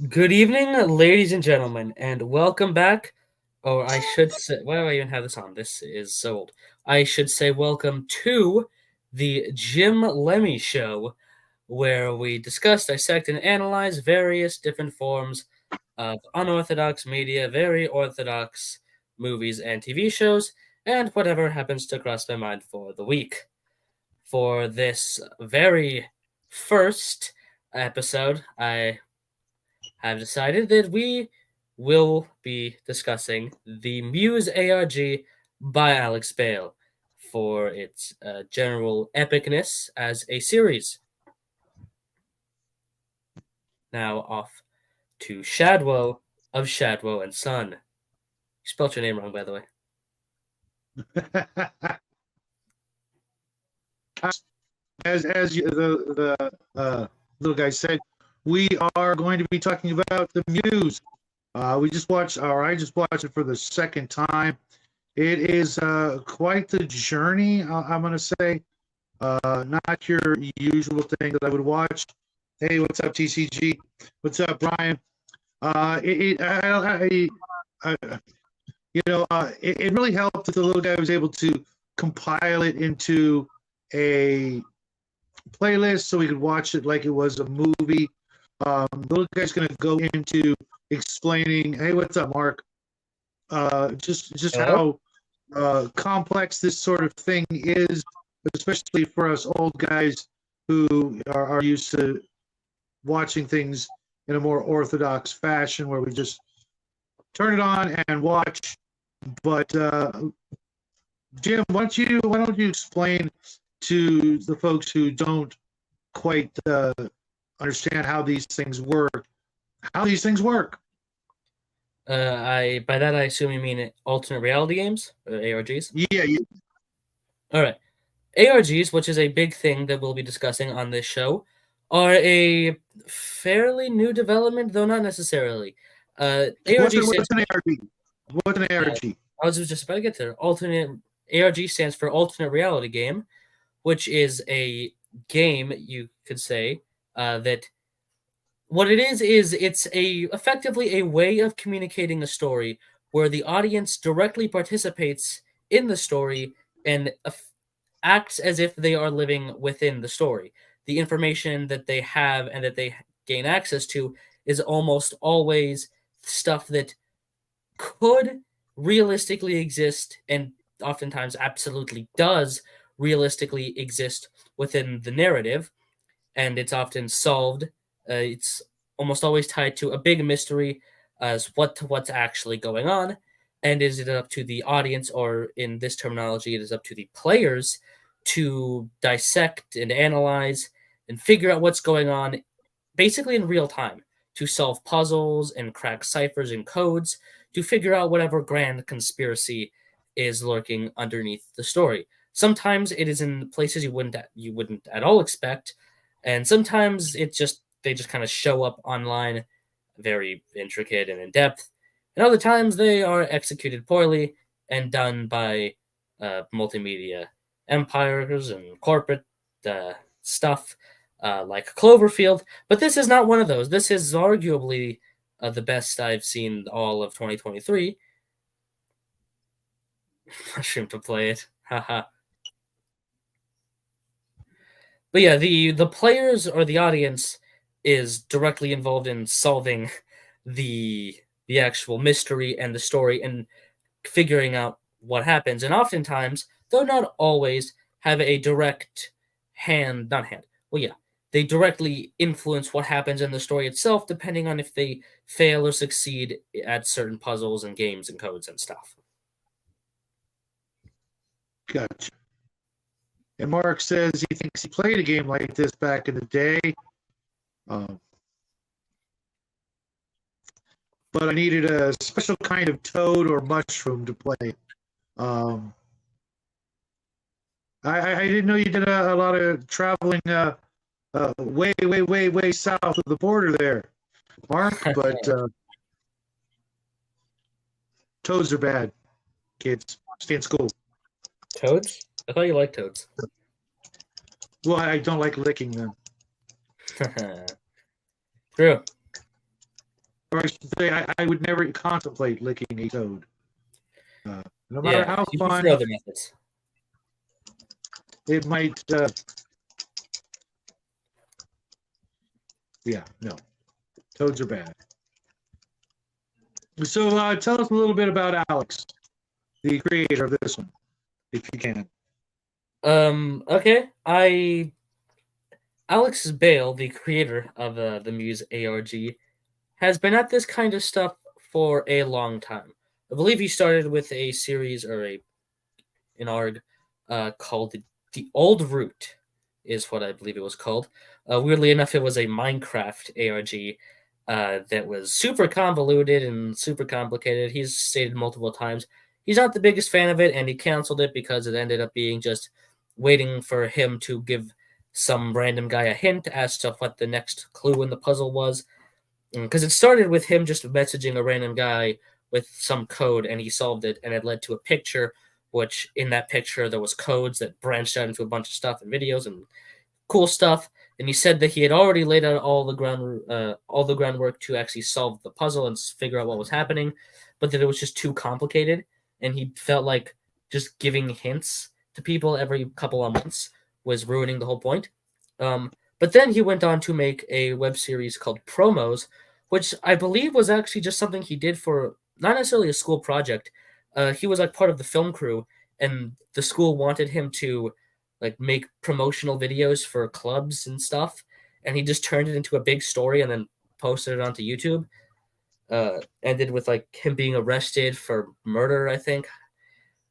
Good evening, ladies and gentlemen, and welcome back. Or I should say, why do I even have this on? This is so old. I should say, welcome to the Jim Lemy Show, where we discuss, dissect, and analyze various different forms of unorthodox media, very orthodox movies and TV shows, and whatever happens to cross my mind for the week. For this very first episode, I have decided that we will be discussing the MUSE ARG by Alex Bale for its general epicness as a series. Now off to Shadwell of Shadwell and Son. You spelled your name wrong, by the way. as the little guy said, we are going to be talking about the Muse. I just watched it for the second time. It is quite the journey. I'm going to say, not your usual thing that I would watch. Hey, what's up, TCG? What's up, Brian? It really helped that the little guy was able to compile it into a playlist so we could watch it like it was a movie. The little guy's going to go into explaining, hey, what's up, Mark? Just Hello? how complex this sort of thing is, especially for us old guys who are used to watching things in a more orthodox fashion where we just turn it on and watch. But Jim, why don't you explain to the folks who don't quite understand how these things work? By that I assume you mean alternate reality games or ARGs. Yeah. All right. ARGs, which is a big thing that we'll be discussing on this show, are a fairly new development, though not necessarily. ARG What's stands an ARG? What's an ARG? I was just about to get there. ARG stands for alternate reality game, which is a game you could say that what it is it's effectively a way of communicating a story where the audience directly participates in the story and acts as if they are living within the story. The information that they have and that they gain access to is almost always stuff that could realistically exist and oftentimes absolutely does realistically exist within the narrative, and it's often solved. It's almost always tied to a big mystery as what's actually going on, and is it up to the audience, or in this terminology, it is up to the players to dissect and analyze and figure out what's going on, basically in real time, to solve puzzles and crack ciphers and codes to figure out whatever grand conspiracy is lurking underneath the story. Sometimes it is in places you wouldn't at all expect, and sometimes they just kind of show up online, very intricate and in depth. And other times they are executed poorly and done by multimedia empires and corporate stuff like Cloverfield. But this is not one of those. This is arguably the best I've seen all of 2023. Mushroom to play it. Haha. But yeah, the players or the audience is directly involved in solving the actual mystery and the story and figuring out what happens. And oftentimes, though not always, have a direct they directly influence what happens in the story itself, depending on if they fail or succeed at certain puzzles and games and codes and stuff. Gotcha. And Mark says he thinks he played a game like this back in the day. But I needed a special kind of toad or mushroom to play. I didn't know you did a lot of traveling way south of the border there, Mark. But toads are bad. Kids, stay in school. Toads? I thought you liked toads. Well, I don't like licking them. True. or I should say, I would never contemplate licking a toad. No matter Yeah, how you fun prefer other methods. it might. Yeah, no, toads are bad. So tell us a little bit about Alex, the creator of this one, if you can. Okay. Alex Bale, the creator of the MUSE ARG, has been at this kind of stuff for a long time. I believe he started with a series or an ARG called The Old Root, is what I believe it was called. Weirdly enough, it was a Minecraft ARG that was super convoluted and super complicated. He's stated multiple times he's not the biggest fan of it, and he canceled it because it ended up being just waiting for him to give some random guy a hint as to what the next clue in the puzzle was. Because it started with him just messaging a random guy with some code, and he solved it, and it led to a picture, which in that picture there was codes that branched out into a bunch of stuff and videos and cool stuff. And he said that he had already laid out all the groundwork to actually solve the puzzle and figure out what was happening, but that it was just too complicated, and he felt like just giving hints to people every couple of months was ruining the whole point. But then he went on to make a web series called Promos, which I believe was actually just something he did for not necessarily a school project. He was like part of the film crew, and the school wanted him to like make promotional videos for clubs and stuff, and he just turned it into a big story and then posted it onto YouTube. Ended with like him being arrested for murder, I think.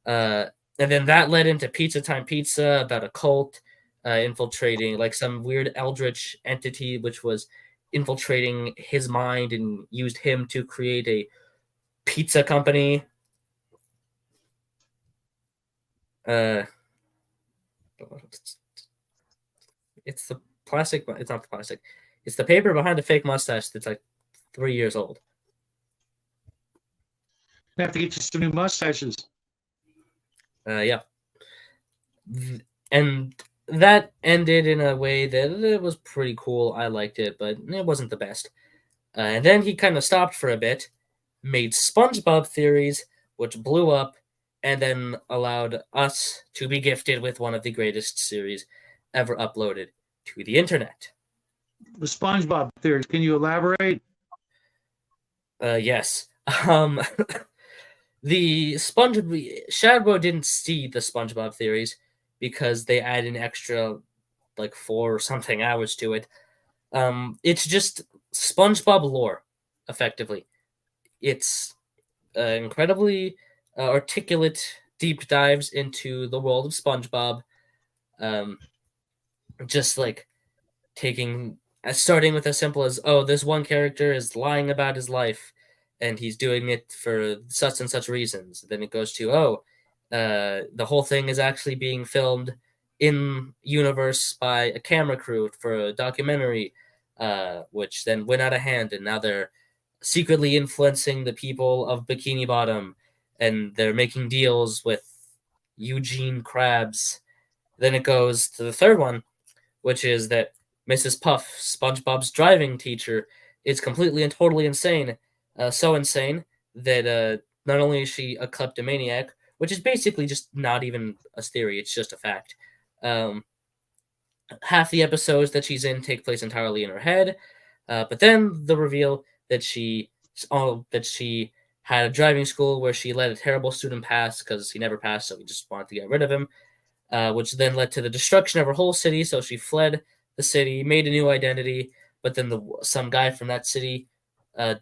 Uh, and then that led into Pizza Time Pizza about a cult infiltrating like some weird eldritch entity, which was infiltrating his mind and used him to create a pizza company. Uh, it's the plastic. It's not the plastic. It's the paper behind the fake mustache that's like 3 years old. I have to get you some new mustaches. Yeah, and that ended in a way that it was pretty cool. I liked it, but it wasn't the best. And then he kind of stopped for a bit, made SpongeBob theories, which blew up, and then allowed us to be gifted with one of the greatest series ever uploaded to the internet. The SpongeBob theory. Can you elaborate? Yes. The Shadowbow didn't see the SpongeBob theories because they add an extra like 4 or something hours to it. It's just SpongeBob lore, effectively. It's incredibly articulate deep dives into the world of SpongeBob. Um, just like taking starting with as simple as, oh, this one character is lying about his life and he's doing it for such and such reasons. Then it goes to, oh, the whole thing is actually being filmed in universe by a camera crew for a documentary, which then went out of hand, and now they're secretly influencing the people of Bikini Bottom, and they're making deals with Eugene Krabs. Then it goes to the third one, which is that Mrs. Puff, SpongeBob's driving teacher, is completely and totally insane. So insane that not only is she a kleptomaniac, which is basically just not even a theory, it's just a fact. Um, Half the episodes that she's in take place entirely in her head, but then the reveal that she had a driving school where she let a terrible student pass because he never passed, so we just wanted to get rid of him, which then led to the destruction of her whole city. So she fled the city, made a new identity, but then some guy from that city uh,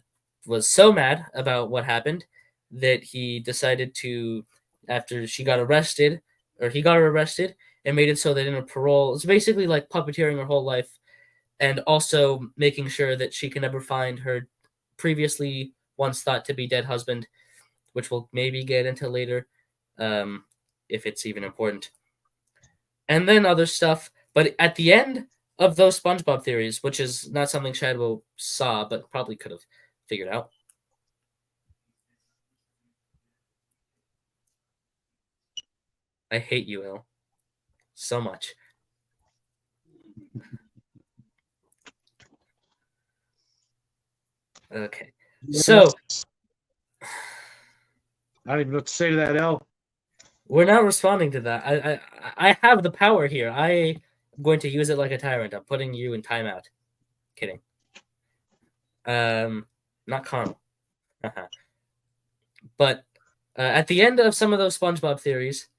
was so mad about what happened that he decided to, after she got arrested, or he got her arrested, and made it so that in her parole, it's basically like puppeteering her whole life, and also making sure that she can never find her previously once thought to be dead husband, which we'll maybe get into later, if it's even important. And then other stuff. But at the end of those SpongeBob theories, which is not something Shadow saw, but probably could have figured out. I hate you, Il, so much. Okay. So I don't even know what to say to that, L. we're not responding to that. I have the power here. I'm going to use it like a tyrant. I'm putting you in timeout. Kidding. Not carnal. But at the end of some of those SpongeBob theories,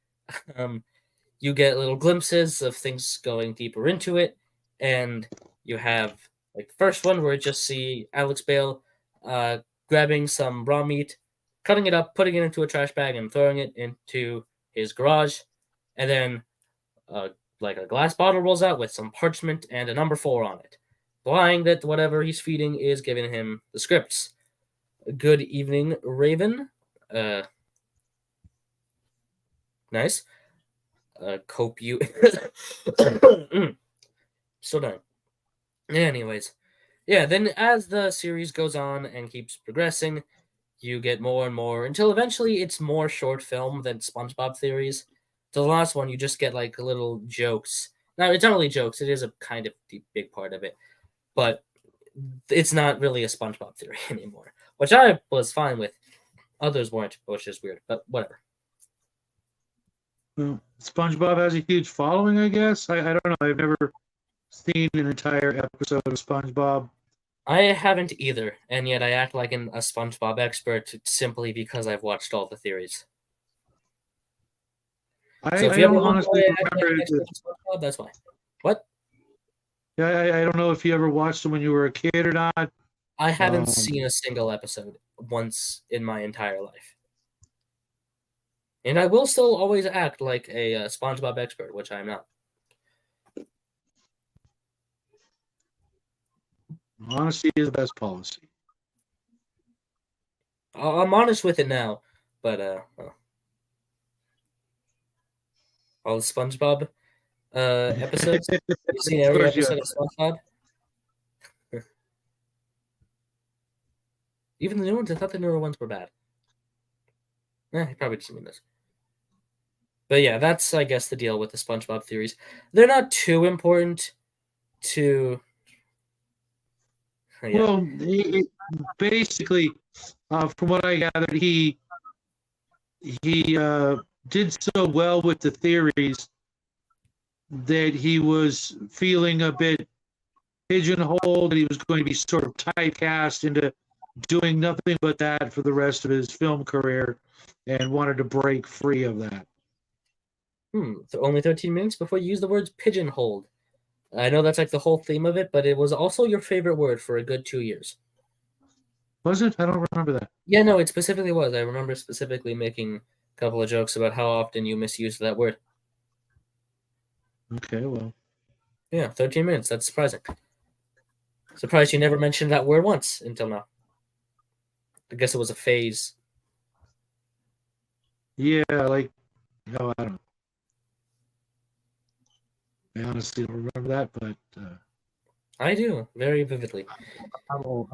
you get little glimpses of things going deeper into it, and you have like the first one where you just see Alex Bale grabbing some raw meat, cutting it up, putting it into a trash bag, and throwing it into his garage, and then like a glass bottle rolls out with some parchment and a number 4 on it, implying that whatever he's feeding is giving him the scripts. Good evening, Raven. Nice. Cope you. Still dying. Anyways, yeah, then as the series goes on and keeps progressing, you get more and more until eventually it's more short film than SpongeBob theories. The last one, you just get like little jokes. Now, it's not really jokes, it is a kind of big part of it, but it's not really a SpongeBob theory anymore, which I was fine with. Others weren't, which is weird, but whatever. Well, SpongeBob has a huge following, I guess. I don't know. I've never seen an entire episode of SpongeBob. I haven't either, and yet I act like a SpongeBob expert simply because I've watched all the theories. So if you ever honestly remember SpongeBob, that's why. What? Yeah, I don't know if you ever watched them when you were a kid or not. I haven't seen a single episode once in my entire life. And I will still always act like a SpongeBob expert, which I'm not. Honesty is the best policy. I'm honest with it now, but all the SpongeBob episodes. You've seen every episode of SpongeBob? Even the new ones? I thought the newer ones were bad. He probably doesn't mean this. But yeah, that's, I guess, the deal with the SpongeBob theories. They're not too important to... Yeah. Well, basically, from what I gathered, he did so well with the theories that he was feeling a bit pigeonholed, that he was going to be sort of typecast into doing nothing but that for the rest of his film career, and wanted to break free of that. So only 13 minutes before you use the words pigeonholed. I know that's like the whole theme of it, but it was also your favorite word for a good 2 years. Was it? I don't remember that. Yeah, no, it specifically was. I remember specifically making a couple of jokes about how often you misused that word. Okay, well. Yeah, 13 minutes. That's surprising. Surprised you never mentioned that word once until now. I guess it was a phase. Yeah, like, no, I don't know. I honestly don't remember that, but I do, very vividly. I'm old,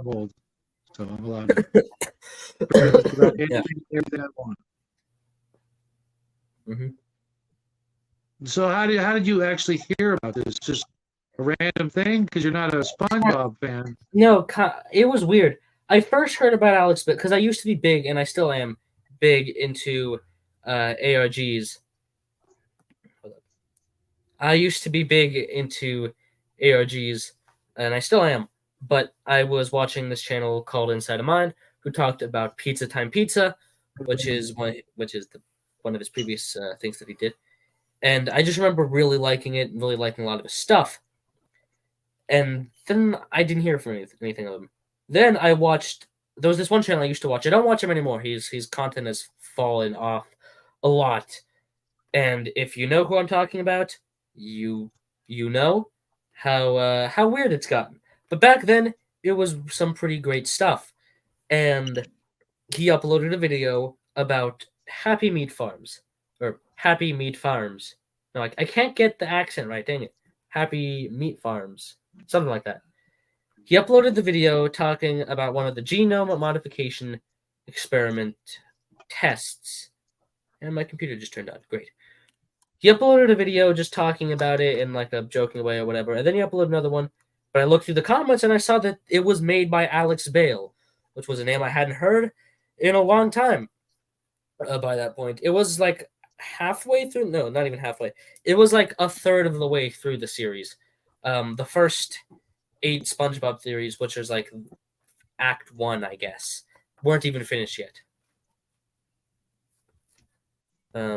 so I'm allowed to about anything I want. So how did you actually hear about this? Just a random thing because you're not a SpongeBob fan? No, it was weird. I first heard about Alex Bale because I used to be big, and I still am big into ARGs. I used to be big into ARGs, and I still am. But I was watching this channel called Inside of Mind, who talked about Pizza Time Pizza, which is one of his previous things that he did. And I just remember really liking it, and really liking a lot of his stuff. And then I didn't hear from anything of him. Then I watched. There was this one channel I used to watch. I don't watch him anymore. His content has fallen off a lot. And if you know who I'm talking about, you know how weird it's gotten. But back then, it was some pretty great stuff. And he uploaded a video about Happy Meat Farms. Or Happy Meat Farms. No, I can't get the accent right, dang it. Happy Meat Farms. Something like that. He uploaded the video talking about one of the genome modification experiment tests. And my computer just turned on. Great. He uploaded a video just talking about it in like a joking way or whatever. And then he uploaded another one. But I looked through the comments and I saw that it was made by Alex Bale, which was a name I hadn't heard in a long time. By that point, it was like halfway through. No, not even halfway. It was like a third of the way through the series. The first 8 SpongeBob theories, which is like Act 1, I guess, weren't even finished yet.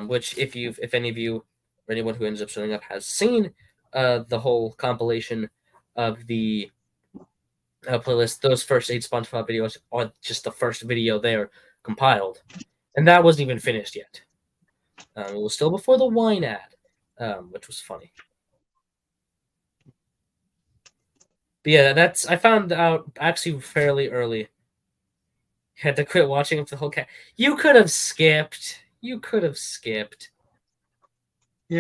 Which, if any of you or anyone who ends up showing up has seen the whole compilation of the playlist, those first 8 SpongeBob videos are just the first video there compiled, and that wasn't even finished yet. It was still before the wine ad, which was funny. But yeah, I found out actually fairly early. Had to quit watching it for the whole cat. You could have skipped. Yeah,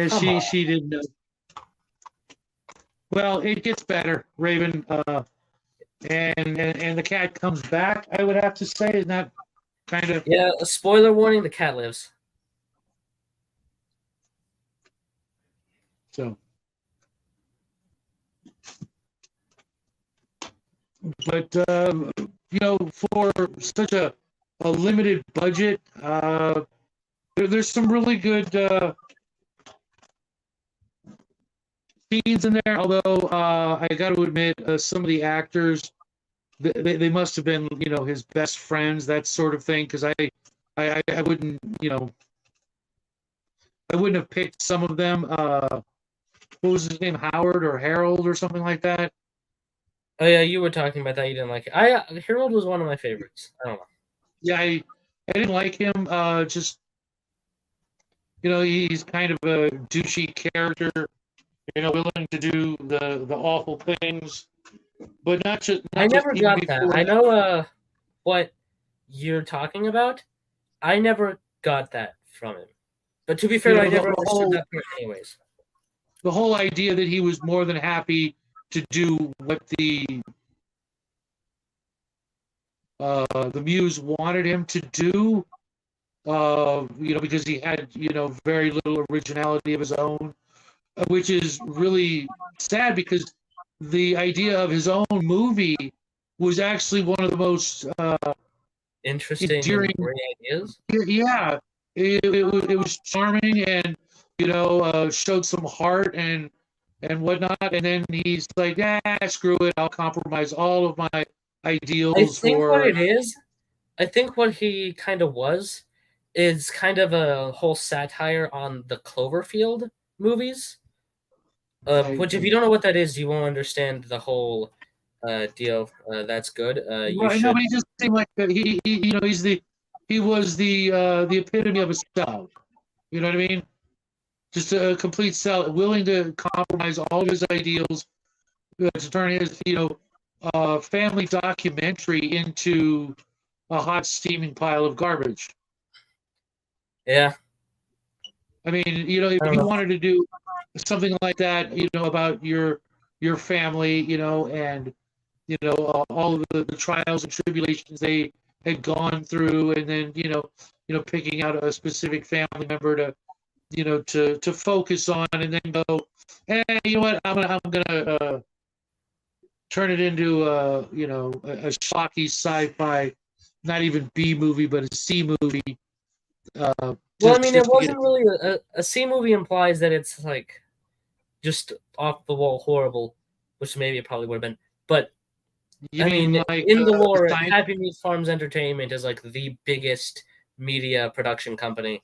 Come she didn't know. Well, it gets better, Raven. And the cat comes back, I would have to say. Isn't that kind of... Yeah, a spoiler warning, the cat lives. So... But, you know, for such a limited budget, there's some really good scenes in there. Although I got to admit, some of the actors, they must have been, you know, his best friends, that sort of thing. Because I wouldn't, you know, I wouldn't have picked some of them. What was his name, Howard or Harold or something like that? Oh yeah, you were talking about that. You didn't like it. Harold was one of my favorites. I don't know. Yeah, I didn't like him. Just, you know, he's kind of a douchey character. You know, willing to do the awful things, but not just. I never got that. I know what you're talking about. I never got that from him. But to be fair, I never understood that part anyways. The whole idea that he was more than happy to do what the Muse wanted him to do, you know, because he had, you know, very little originality of his own, which is really sad because the idea of his own movie was actually one of the most interesting and great ideas. Yeah, it was charming and, you know, showed some heart and whatnot. And then he's like, "Yeah, screw it. I'll compromise all of my ideals." I think what it is, I think what he kind of was, is kind of a whole satire on the Cloverfield movies. Which, if you don't know what that is, you won't understand the whole deal. That's good. You should. No, but he just seemed like he you know, he was the epitome of a sellout. You know what I mean? Just a complete sellout, willing to compromise all of his ideals to turn his, you know, family documentary into a hot steaming pile of garbage. Yeah. I mean, you know, if you wanted to do something like that, you know, about your family, you know, and, you know, all of the trials and tribulations they had gone through, and then, you know, picking out a specific family member to, you know, to focus on, and then go, hey, you know what, I'm gonna turn it into you know, a shocky sci-fi, not even B movie, but a C movie. Well, I mean, it wasn't really a C movie. Implies that it's like just off the wall horrible, which maybe it probably would have been. But I mean, like, in the lore, Happy Meat Farms Entertainment is like the biggest media production company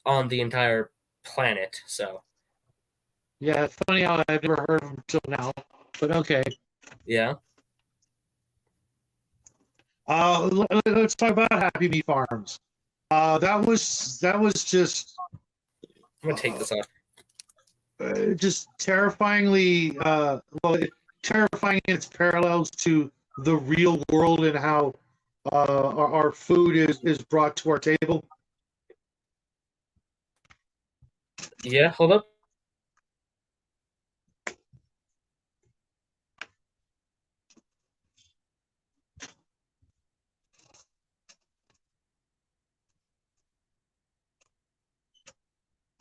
on the entire planet. So yeah, it's funny how I've never heard of them until now, but okay. Yeah. Let's talk about Happy Meat Farms. That was just. I'm gonna take this off. Just terrifyingly, terrifying in its parallels to the real world and how our food is brought to our table. Yeah, hold up.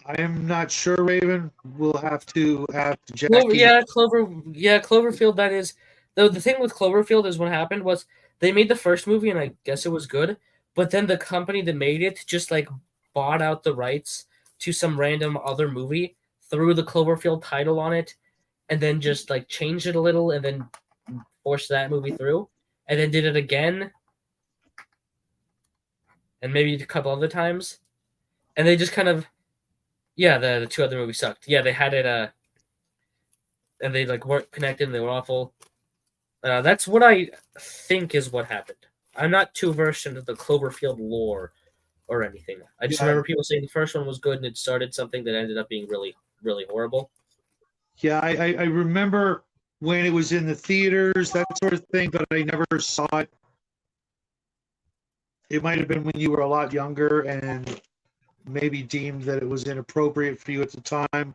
I am not sure, Raven. We'll have to ask Jackie. Cloverfield. That is the thing with Cloverfield is what happened was they made the first movie, and I guess it was good. But then the company that made it just like bought out the rights to some random other movie, threw the Cloverfield title on it, and then just like changed it a little, and then forced that movie through, and then did it again, and maybe a couple other times, and they just kind of, yeah, the two other movies sucked. Yeah, they had it, and they like weren't connected, and they were awful. That's what I think is what happened. I'm not too versed into the Cloverfield lore or anything. I just Yeah, remember people saying the first one was good, and it started something that ended up being really, really horrible. yeah, I remember when it was in the theaters, that sort of thing, but I never saw it. It might have been when you were a lot younger and maybe deemed that it was inappropriate for you at the time.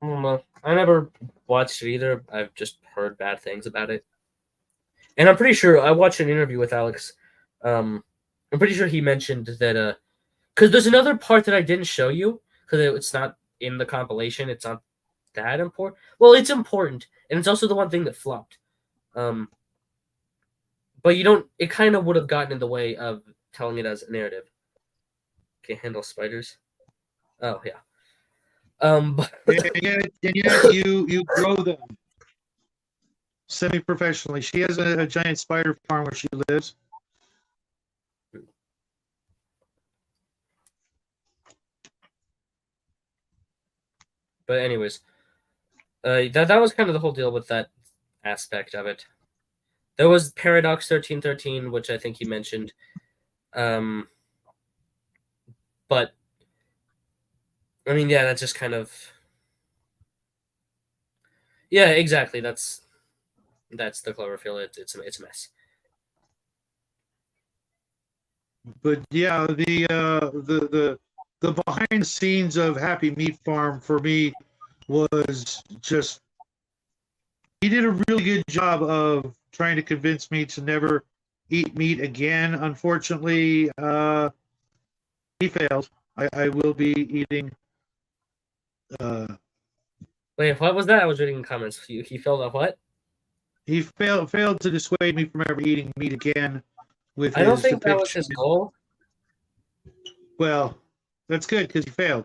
I never watched it either. I've just heard bad things about it. And I'm pretty sure I watched an interview with Alex. I'm pretty sure he mentioned that because there's another part that I didn't show you because it's not in the compilation. It's not that important. Well, it's important, and it's also the one thing that flopped. But you don't. It kind of would have gotten in the way of telling it as a narrative. Can't handle spiders. Oh yeah. But And yet you grow them semi-professionally. She has a giant spider farm where she lives. anyways, that was kind of the whole deal with that aspect of it. There was Paradox 1313, which I think he mentioned. But I mean, yeah, that's just kind of, yeah, exactly. That's the Cloverfield. It's a mess. But yeah, the behind the scenes of Happy Meat Farm for me was just, he did a really good job of trying to convince me to never eat meat again. Unfortunately, he failed. I will be eating. Wait, what was that? I was reading in comments. He failed at what? He failed to dissuade me from ever eating meat again. With I don't his think that was depiction. his goal. Well, that's good because he failed.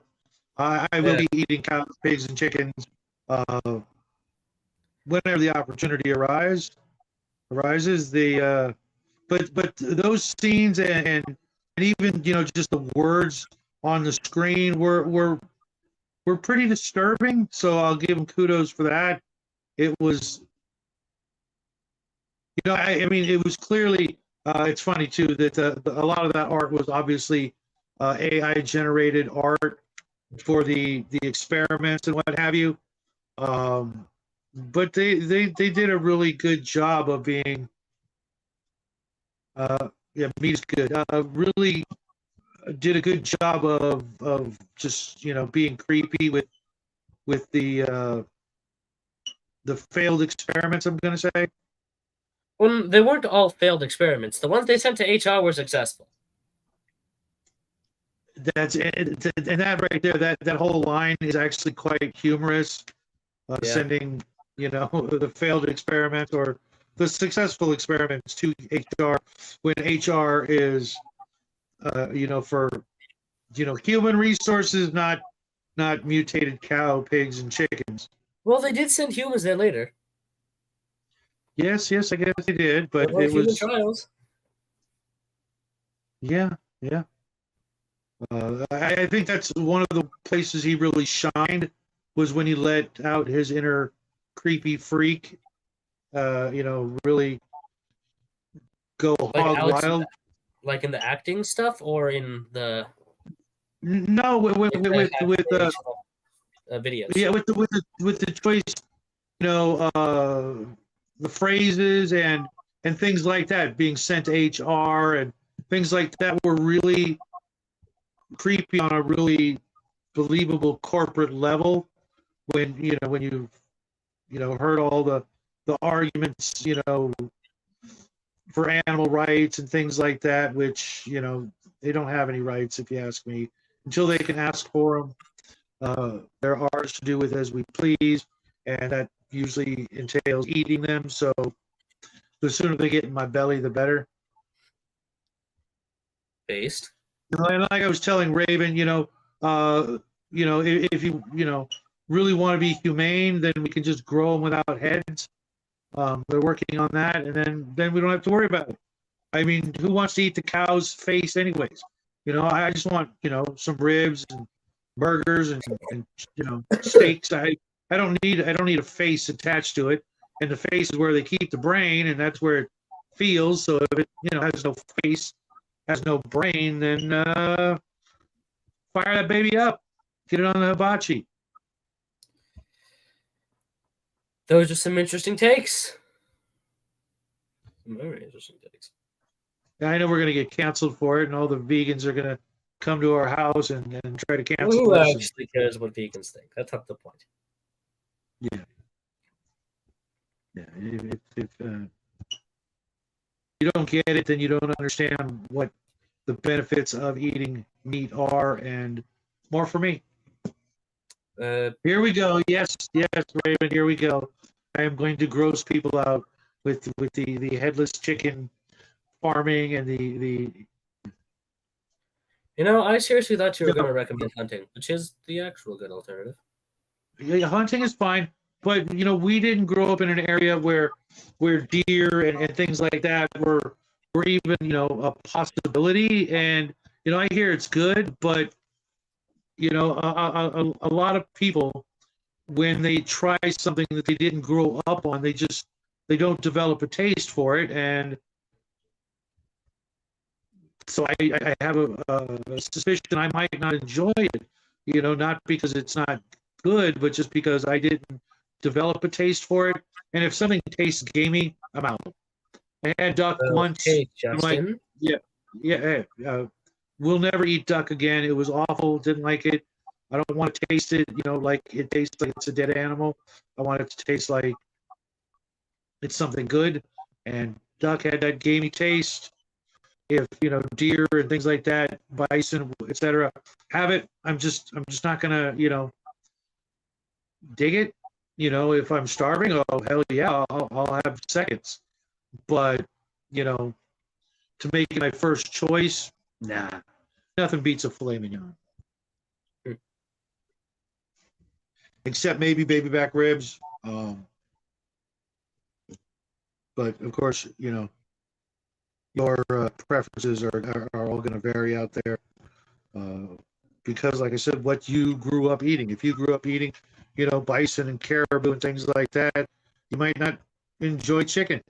I will be eating cows, pigs, and chickens whenever the opportunity arises. But those scenes and even just the words on the screen were pretty disturbing. So I'll give him kudos for that. It was, I mean, it was clearly. It's funny too that a lot of that art was obviously AI generated art for the experiments and what have you. But they did a really good job of being. Yeah, meat is good. Really did a good job of just being creepy with the failed experiments. I'm gonna say. Well, they weren't all failed experiments. The ones they sent to HR were successful. That's it, and that right there, that whole line is actually quite humorous. Sending the failed experiment or the successful experiments to HR when HR is for human resources, not mutated cow, pigs, and chickens. Well, they did send humans there later. Yes, I guess they did, but it human was trials. Yeah. I think that's one of the places he really shined was when he let out his inner creepy freak. Really go hog wild. Like in the acting stuff, or in the no with videos. Yeah, with the choice, the phrases and things like that being sent to HR and things like that were really creepy on a really believable corporate level. When you've heard all the arguments for animal rights and things like that, which they don't have any rights, if you ask me, until they can ask for them. They're ours to do with as we please, and that usually entails eating them. So The sooner they get in my belly, the better. Based. And like I was telling Raven, if you really want to be humane, then we can just grow them without heads. They're working on that, and then we don't have to worry about it. I mean, who wants to eat the cow's face anyways? I just want some ribs and burgers and steaks. I don't need a face attached to it, and the face is where they keep the brain, and that's where it feels. So if it has no face, has no brain, then fire that baby up, get it on the hibachi. Those are some interesting takes. Very interesting takes. I know we're going to get canceled for it, and all the vegans are going to come to our house and try to cancel Who us. actually cares what vegans think? That's not the point. Yeah. If you don't get it, then you don't understand what the benefits of eating meat are, and more for me. Here we go. Yes, Raven. Here we go. I am going to gross people out with the headless chicken farming and the. I seriously thought you were going to recommend hunting, which is the actual good alternative. Yeah, hunting is fine, but we didn't grow up in an area where deer and things like that were even a possibility. And I hear it's good, but a lot of people, when they try something that they didn't grow up on, they don't develop a taste for it. And so I have a suspicion I might not enjoy it, not because it's not good, but just because I didn't develop a taste for it. And if something tastes gamey, I'm out. I had duck once. Hey, Justin. We'll never eat duck again. It was awful. Didn't like it. I don't want to taste it, like it tastes like it's a dead animal. I want it to taste like it's something good. And duck had that gamey taste. If deer and things like that, bison, etc., have it, I'm just not gonna dig it. If I'm starving, oh hell yeah, I'll have seconds. But to make it my first choice, nah, nothing beats a filet mignon. Except maybe baby back ribs. But of course, your preferences are all going to vary out there. Because, like I said, what you grew up eating. If you grew up eating, bison and caribou and things like that, you might not enjoy chicken.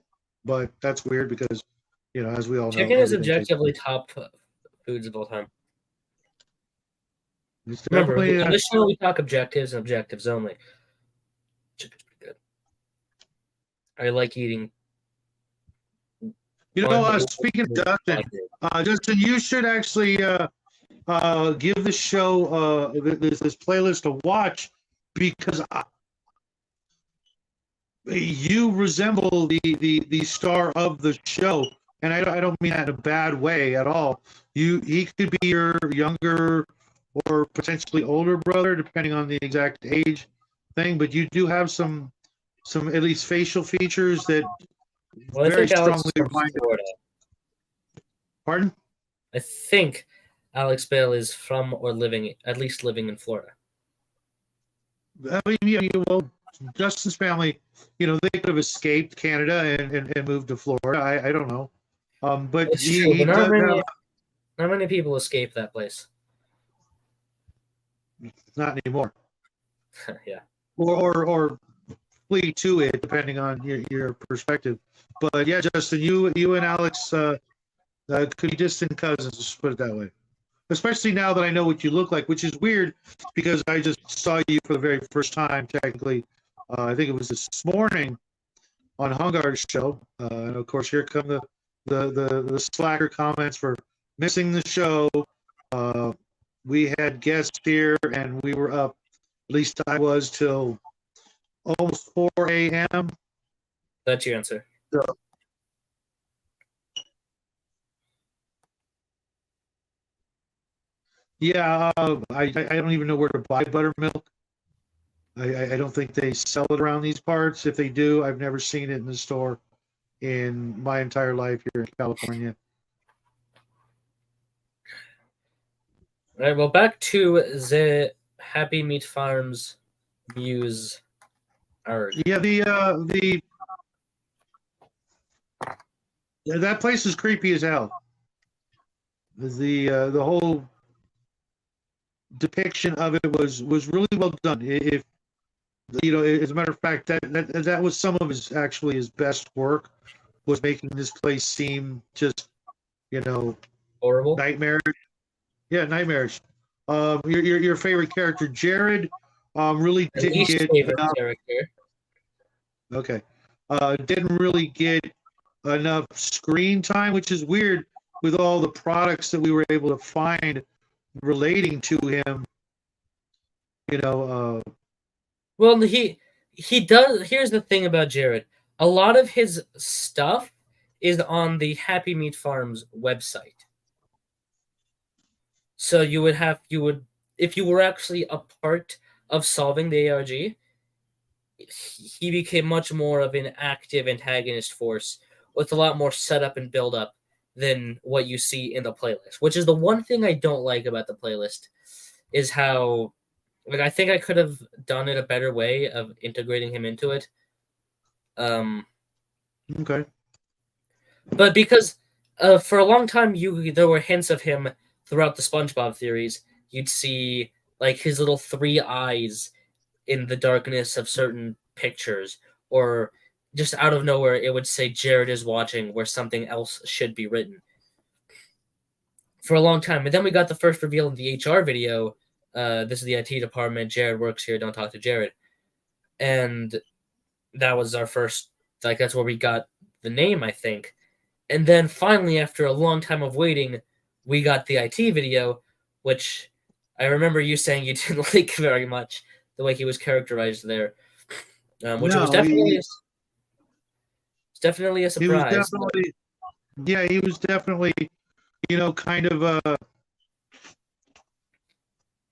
But that's weird because, as we all know, chicken is objectively top foods of all time. Remember, on this show we talk objectives and objectives only. Chicken's pretty good. I like eating. Speaking of Justin, you should actually give the show this playlist a watch, because you resemble the star of the show, and I don't mean that in a bad way at all. He could be your younger or potentially older brother, depending on the exact age thing, but you do have some at least facial features that very strongly remind Florida. Pardon? I think Alex Bale is from or at least living in Florida. I mean, well, Justin's family, they could have escaped Canada and moved to Florida. I don't know. But it's true, but not many people escape that place. Not anymore. Yeah. Or flee to it, depending on your perspective. But yeah, Justin, you and Alex could be distant cousins, just put it that way. Especially now that I know what you look like, which is weird because I just saw you for the very first time, technically. I think it was this morning on Hungar's show. And of course, here come the slacker comments for missing the show. We had guests here, and we were up, at least I was, till almost 4 a.m. That's your answer. So, yeah, I don't even know where to buy buttermilk. I don't think they sell it around these parts. If they do, I've never seen it in the store. in my entire life here in California. All right, well, back to the Happy Meat Farms MUSE ARG. Yeah, that place is creepy as hell. The whole depiction of it was really well done. If you know, as a matter of fact, that was some of his best work, was making this place seem just, you know, Horrible. nightmarish. Yeah, nightmarish. Your favorite character, Jared, really The didn't least get favorite enough. character. Okay, didn't really get enough screen time, which is weird with all the products that we were able to find relating to him. You know, Well, he does. Here's the thing about Jared. A lot of his stuff is on the Happy Meat Farms website. So you would if you were actually a part of solving the ARG, he became much more of an active antagonist force with a lot more setup and build up than what you see in the playlist, which is the one thing I don't like about the playlist, is how, like, I think I could have done it a better way of integrating him into it. okay. But because for a long time there were hints of him throughout the SpongeBob theories. You'd see like his little three eyes in the darkness of certain pictures, or just out of nowhere it would say Jared is watching where something else should be written for a long time. And then we got the first reveal in the HR video. This is the IT department, Jared works here, don't talk to Jared. And that was our first, like, that's where we got the name, I think. And then finally, after a long time of waiting, we got the IT video, which I remember you saying you didn't like very much, the way he was characterized there, which was definitely definitely a surprise. He was definitely, yeah, he was definitely, you know, kind of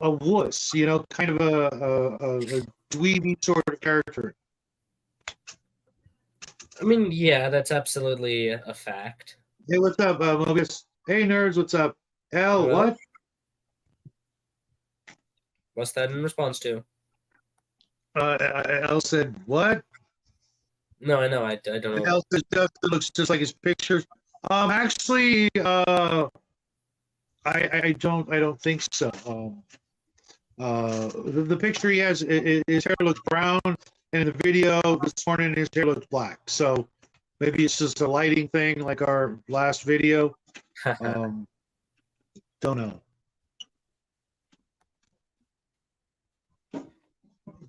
a wuss, you know, kind of a dweeby sort of character. I mean, yeah, that's absolutely a fact. Hey, what's up, Mobius? Hey, nerds, what's up? L, Well, what? What's that in response to? L said, what? No, I know. I don't know. L says, Justin looks just like his pictures. Actually, I don't think so. The picture he has, his hair looks brown, and in the video this morning his hair looks black. So maybe it's just a lighting thing, like our last video. Don't know.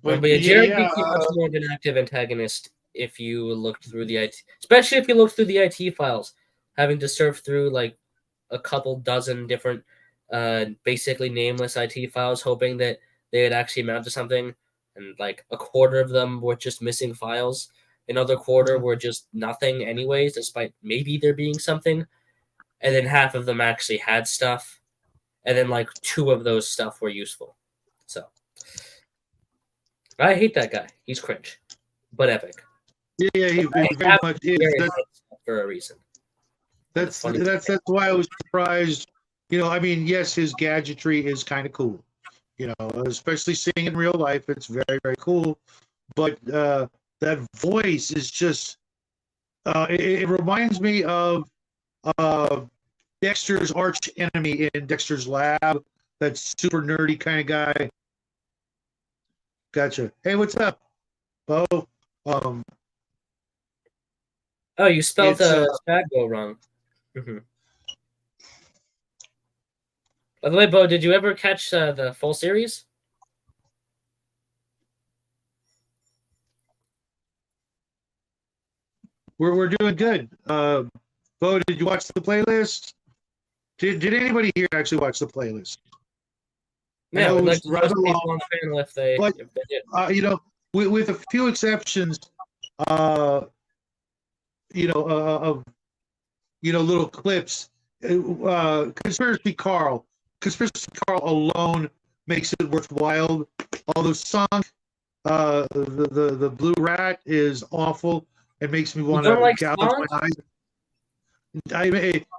But yeah, Jared became much more of an active antagonist if you looked through the IT, especially if you looked through the IT files, having to surf through like a couple dozen different, basically nameless IT files, hoping that they would actually amount to something. And like a quarter of them were just missing files. Another quarter were just nothing anyways, despite maybe there being something. And then half of them actually had stuff. And then like 2 of those stuff were useful. So I hate that guy. He's cringe, but epic. Yeah, he very much is. For a reason. That's why I was surprised. You know, I mean, yes, his gadgetry is kind of cool. You know, especially seeing in real life, it's very, very cool. But that voice is just, it reminds me of Dexter's arch enemy in Dexter's Lab, that super nerdy kind of guy. Gotcha. Hey, what's up, Bo? Oh, you spelled Spagbo wrong. Mm-hmm. By the way, Bo, did you ever catch the full series? We're doing good. Bo, did you watch the playlist? Did anybody here actually watch the playlist? Yeah, we'd like to roast people on the panel if they did. You know, with a few exceptions, you know, of little clips. Conspiracy Carl alone makes it worthwhile. Although Sunk, the blue rat is awful. It makes me You want don't to like gouge my Spawn? eyes.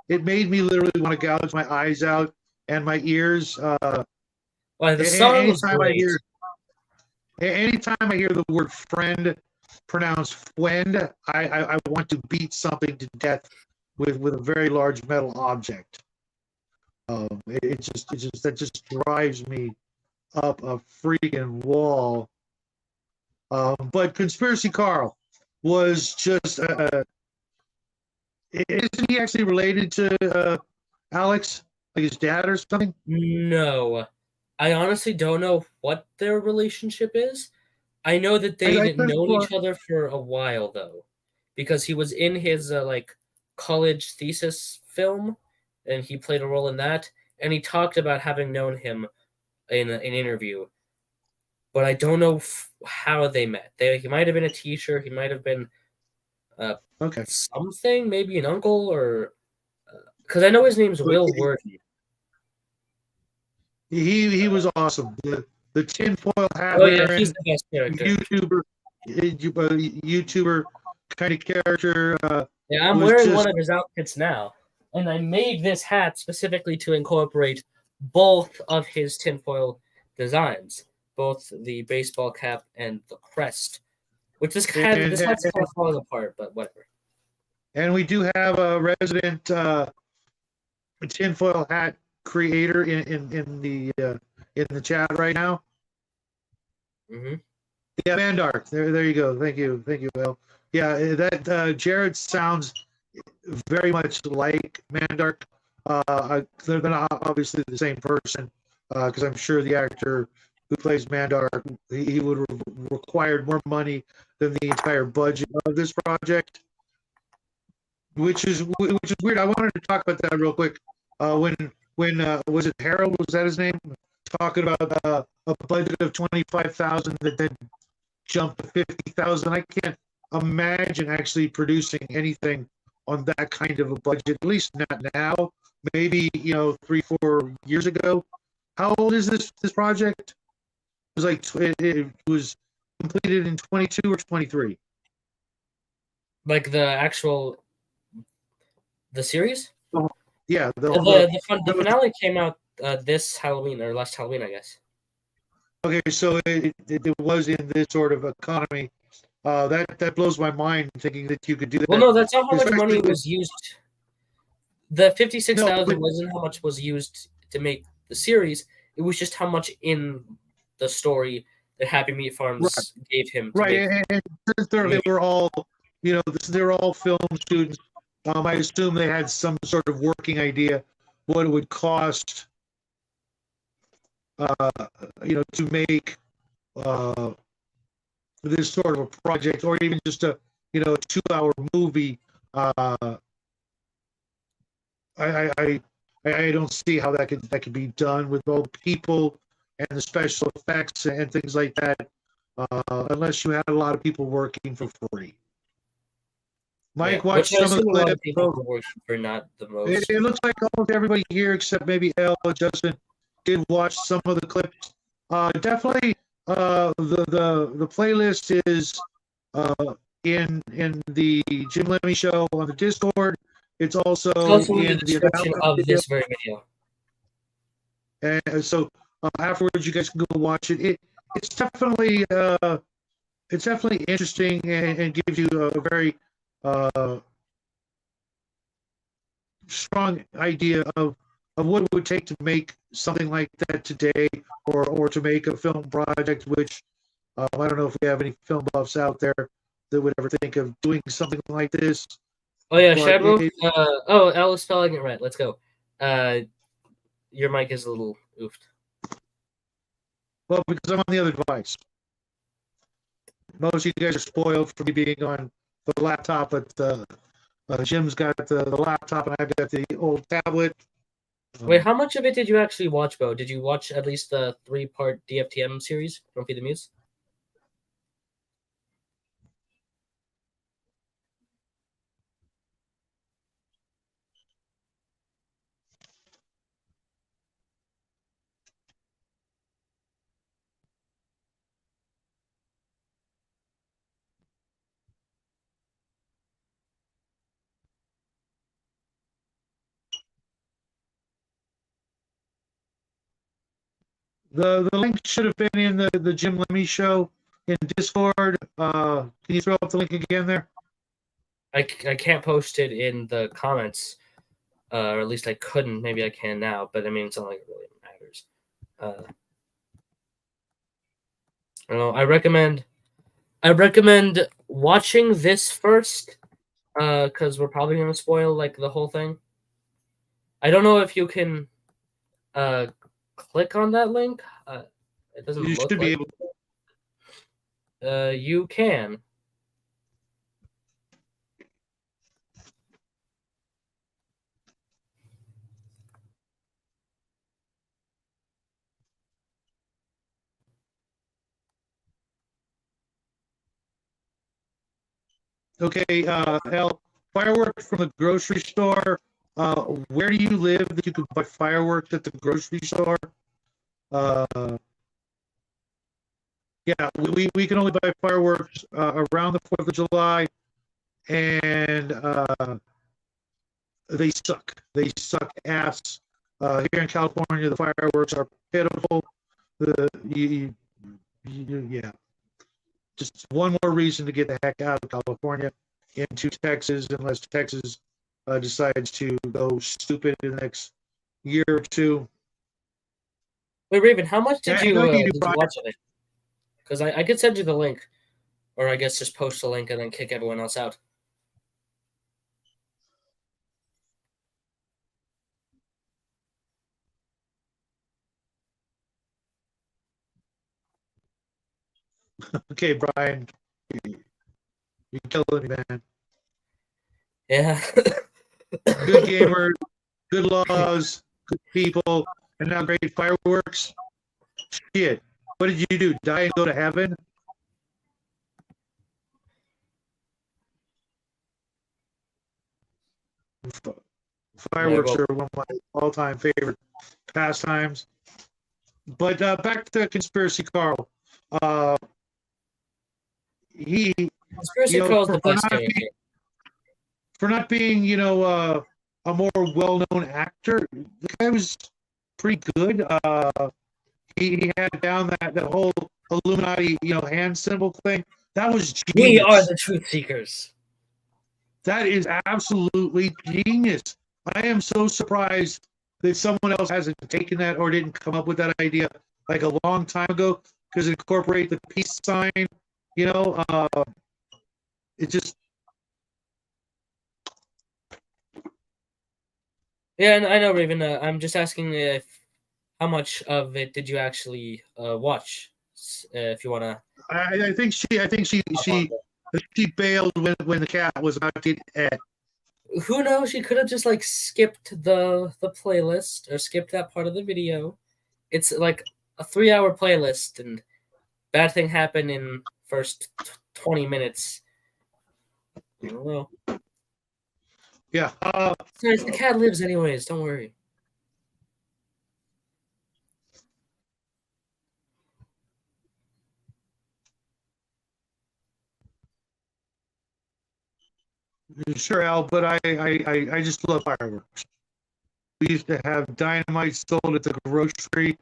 It made me literally want to gouge my eyes out and my ears. Well, the song was Anytime I great. anytime I hear the word friend pronounced friend, I want to beat something to death with a very large metal object. That just drives me up a freaking wall. But Conspiracy Carl was just isn't he actually related to Alex, like his dad or something? No, I honestly don't know what their relationship is. I know that I they'd could known have each other for a while though, because he was in his like college thesis film, and he played a role in that, and he talked about having known him in an interview, but I don't know how they met. He might have been a teacher, he might have been uh, okay. something, maybe an uncle, or because I know his name's But Will Worthy. he was awesome. The tinfoil hat Oh yeah, he's wearing the best character. YouTuber kind of character Yeah, I'm was wearing one just of his outfits now, and I made this hat specifically to incorporate both of his tinfoil designs, both the baseball cap and the crest. Which and this hat's kind of falling apart, but whatever. and we do have a resident tinfoil hat creator in the chat right now. Hmm. Yeah, Mandark. There you go. Thank you, Will. Yeah, that Jared sounds very much like Mandark. They're not obviously the same person because I'm sure the actor who plays Mandark he would have required more money than the entire budget of this project, which is weird. I wanted to talk about that real quick. When was it Harold? Was that his name? Talking about a budget of 25,000 that then jumped to 50,000. I can't imagine actually producing anything on that kind of a budget. At least not now. Maybe 3-4 years ago. How old is this project? It was it was completed in 22 or 23. Like the series. Oh, yeah, The finale came out this Halloween or last Halloween, I guess. okay. So it was in this sort of economy. That blows my mind thinking that you could do Well, that, no, that's not how much especially money with was used. The 56 no, thousand but wasn't how much was used to make the series. It was just how much in the story that Happy Meat right, Farms gave him to right, make and since the they movie. were all they're all film students. I assume they had some sort of working idea what it would cost, uh, to make uh, this sort of a project, or even just a 2-hour movie. I, I I don't see how that could be done with all the people and the special effects and things like that, unless you had a lot of people working for free. Yeah, Mike which watched I some of the assume a lot of clips. people So were working for not the it, most. it looks like almost everybody here, except maybe Elle or Justin, did watch some of the clips. Definitely, the playlist is uh, in the Jim Lemy Show on the Discord. It's also It's also in the in the description announcement of video, this very video. and so afterwards you guys can go watch it. It's definitely interesting and gives you a very uh, strong idea of what it would take to make something like that today, or to make a film project. Which I don't know if we have any film buffs out there that would ever think of doing something like this. Oh yeah, But Shadow. Oh, Alice spelling it right. Let's go. Uh, your mic is a little oofed. well, because I'm on the other device. Most of you guys are spoiled for me being on the laptop, but Jim's got the laptop and I've got the old tablet. Wait, how much of it did you actually watch, Bo? Did you watch at least the 3-part DFTM series? Don't Feed the Muse. The link should have been in the Jim Lemy Show in Discord. Can you throw up the link again there? I can't post it in the comments, or at least I couldn't. Maybe I can now, but I mean, it's not like it really matters. I don't know. I recommend watching this first, because we're probably gonna spoil like the whole thing. I don't know if you can click on that link. It doesn't You look should like be able. you can. Okay, Al, fireworks from the grocery store. Where do you live that you can buy fireworks at the grocery store? Yeah, we can only buy fireworks around the 4th of July, and they suck. They suck ass. Here in California, the fireworks are pitiful. Yeah. Just one more reason to get the heck out of California into Texas, unless Texas decides to go stupid in the next year or two. Wait, Raven, how much did you did you watch of it? Because I could send you the link, or I guess just post the link and then kick everyone else out. Okay, Brian, you're killing me, man. Yeah. Good gamers, good laws, good people, and now great fireworks. Shit. What did you do? Die and go to heaven? Fireworks are one of my all-time favorite pastimes. But back to Conspiracy Carl. He Conspiracy Carl's the best character. For not being, a more well-known actor, the guy was pretty good. He had down that whole Illuminati, hand symbol thing. That was genius. We are the truth seekers. That is absolutely genius. I am so surprised that someone else hasn't taken that or didn't come up with that idea like a long time ago, because incorporate the peace sign, it just. Yeah, and I know, Raven. I'm just asking how much of it did you actually watch? If you wanna. I think she bailed when the cat was about to get. Who knows? She could have just like skipped the playlist or skipped that part of the video. It's like a 3-hour playlist, and bad thing happened in first 20 minutes. I don't know. Yeah. Besides, the cat lives anyways. Don't worry. Sure, Al, but I just love fireworks. We used to have dynamite sold at the grocery.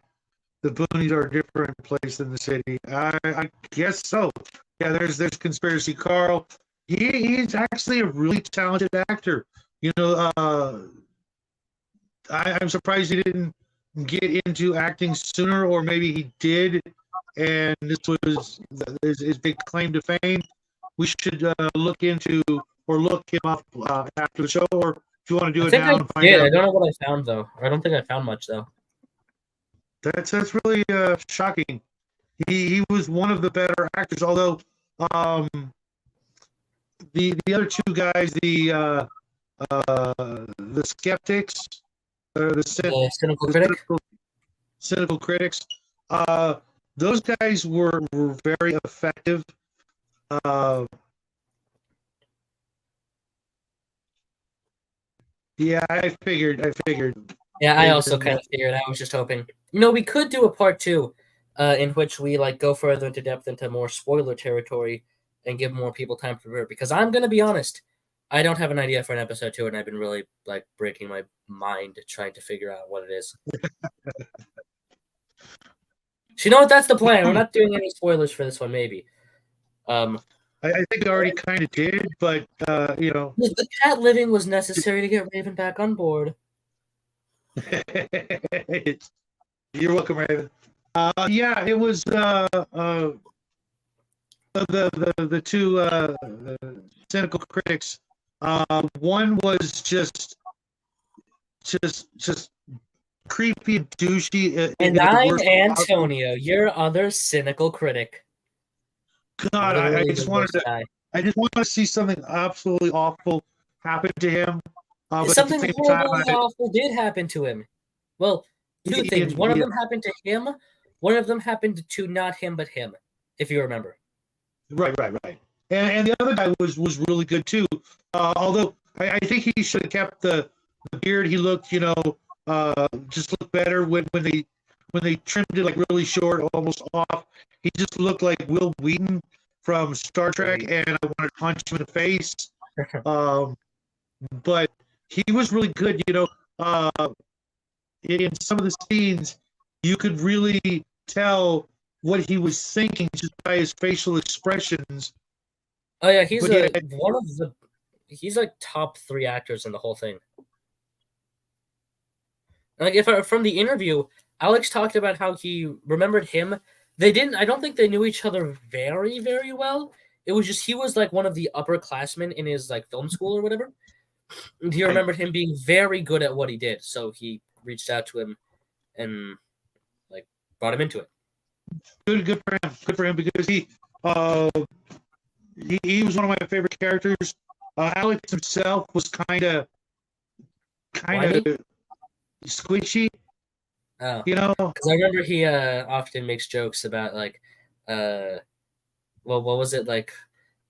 The boonies are a different place than the city. I guess so. Yeah, there's Conspiracy Carl. He's actually a really talented actor. I'm surprised he didn't get into acting sooner, or maybe he did, and this was his big claim to fame. We should look into or look him up after the show, or if you want to do it now. I don't know what I found though. I don't think I found much though. That's really shocking. He was one of the better actors, although the other two guys, the skeptics, the cynical critics, those guys were very effective. Yeah, I figured. Yeah, I also kind of figured. I was just hoping. We could do a part 2, in which we like go further into depth into more spoiler territory and give more people time to prepare. Because I'm gonna be honest, I don't have an idea for an episode 2, and I've been really like breaking my mind trying to figure out what it is. So you know what? That's the plan. We're not doing any spoilers for this one, maybe. I think I already kind of did, but you know, the cat living was necessary to get Raven back on board. You're welcome, Raven. Yeah, it was the two cynical critics. One was just creepy and douchey. And I'm Antonio, your other cynical critic. God, I just wanted to see something absolutely awful happen to him. But something at the same horribly time, awful did happen to him. Well, two things. One of them happened to him. One of them happened to not him, but him, if you remember. Right. And the other guy was really good too. Although I think he should have kept the beard. He looked, just looked better when they trimmed it like really short, almost off. He just looked like Will Wheaton from Star Trek, and I wanted to punch him in the face. But he was really good, in some of the scenes, you could really tell what he was thinking just by his facial expressions. Oh yeah, he's he's like top 3 actors in the whole thing. Like from the interview, Alex talked about how he remembered him. I don't think they knew each other very, very well. It was just he was like one of the upperclassmen in his like film school or whatever. And he remembered him being very good at what he did, so he reached out to him and like brought him into it. Good for him because he was one of my favorite characters. Alex himself was kind of squishy. Oh, because I remember he often makes jokes about like, what was it like?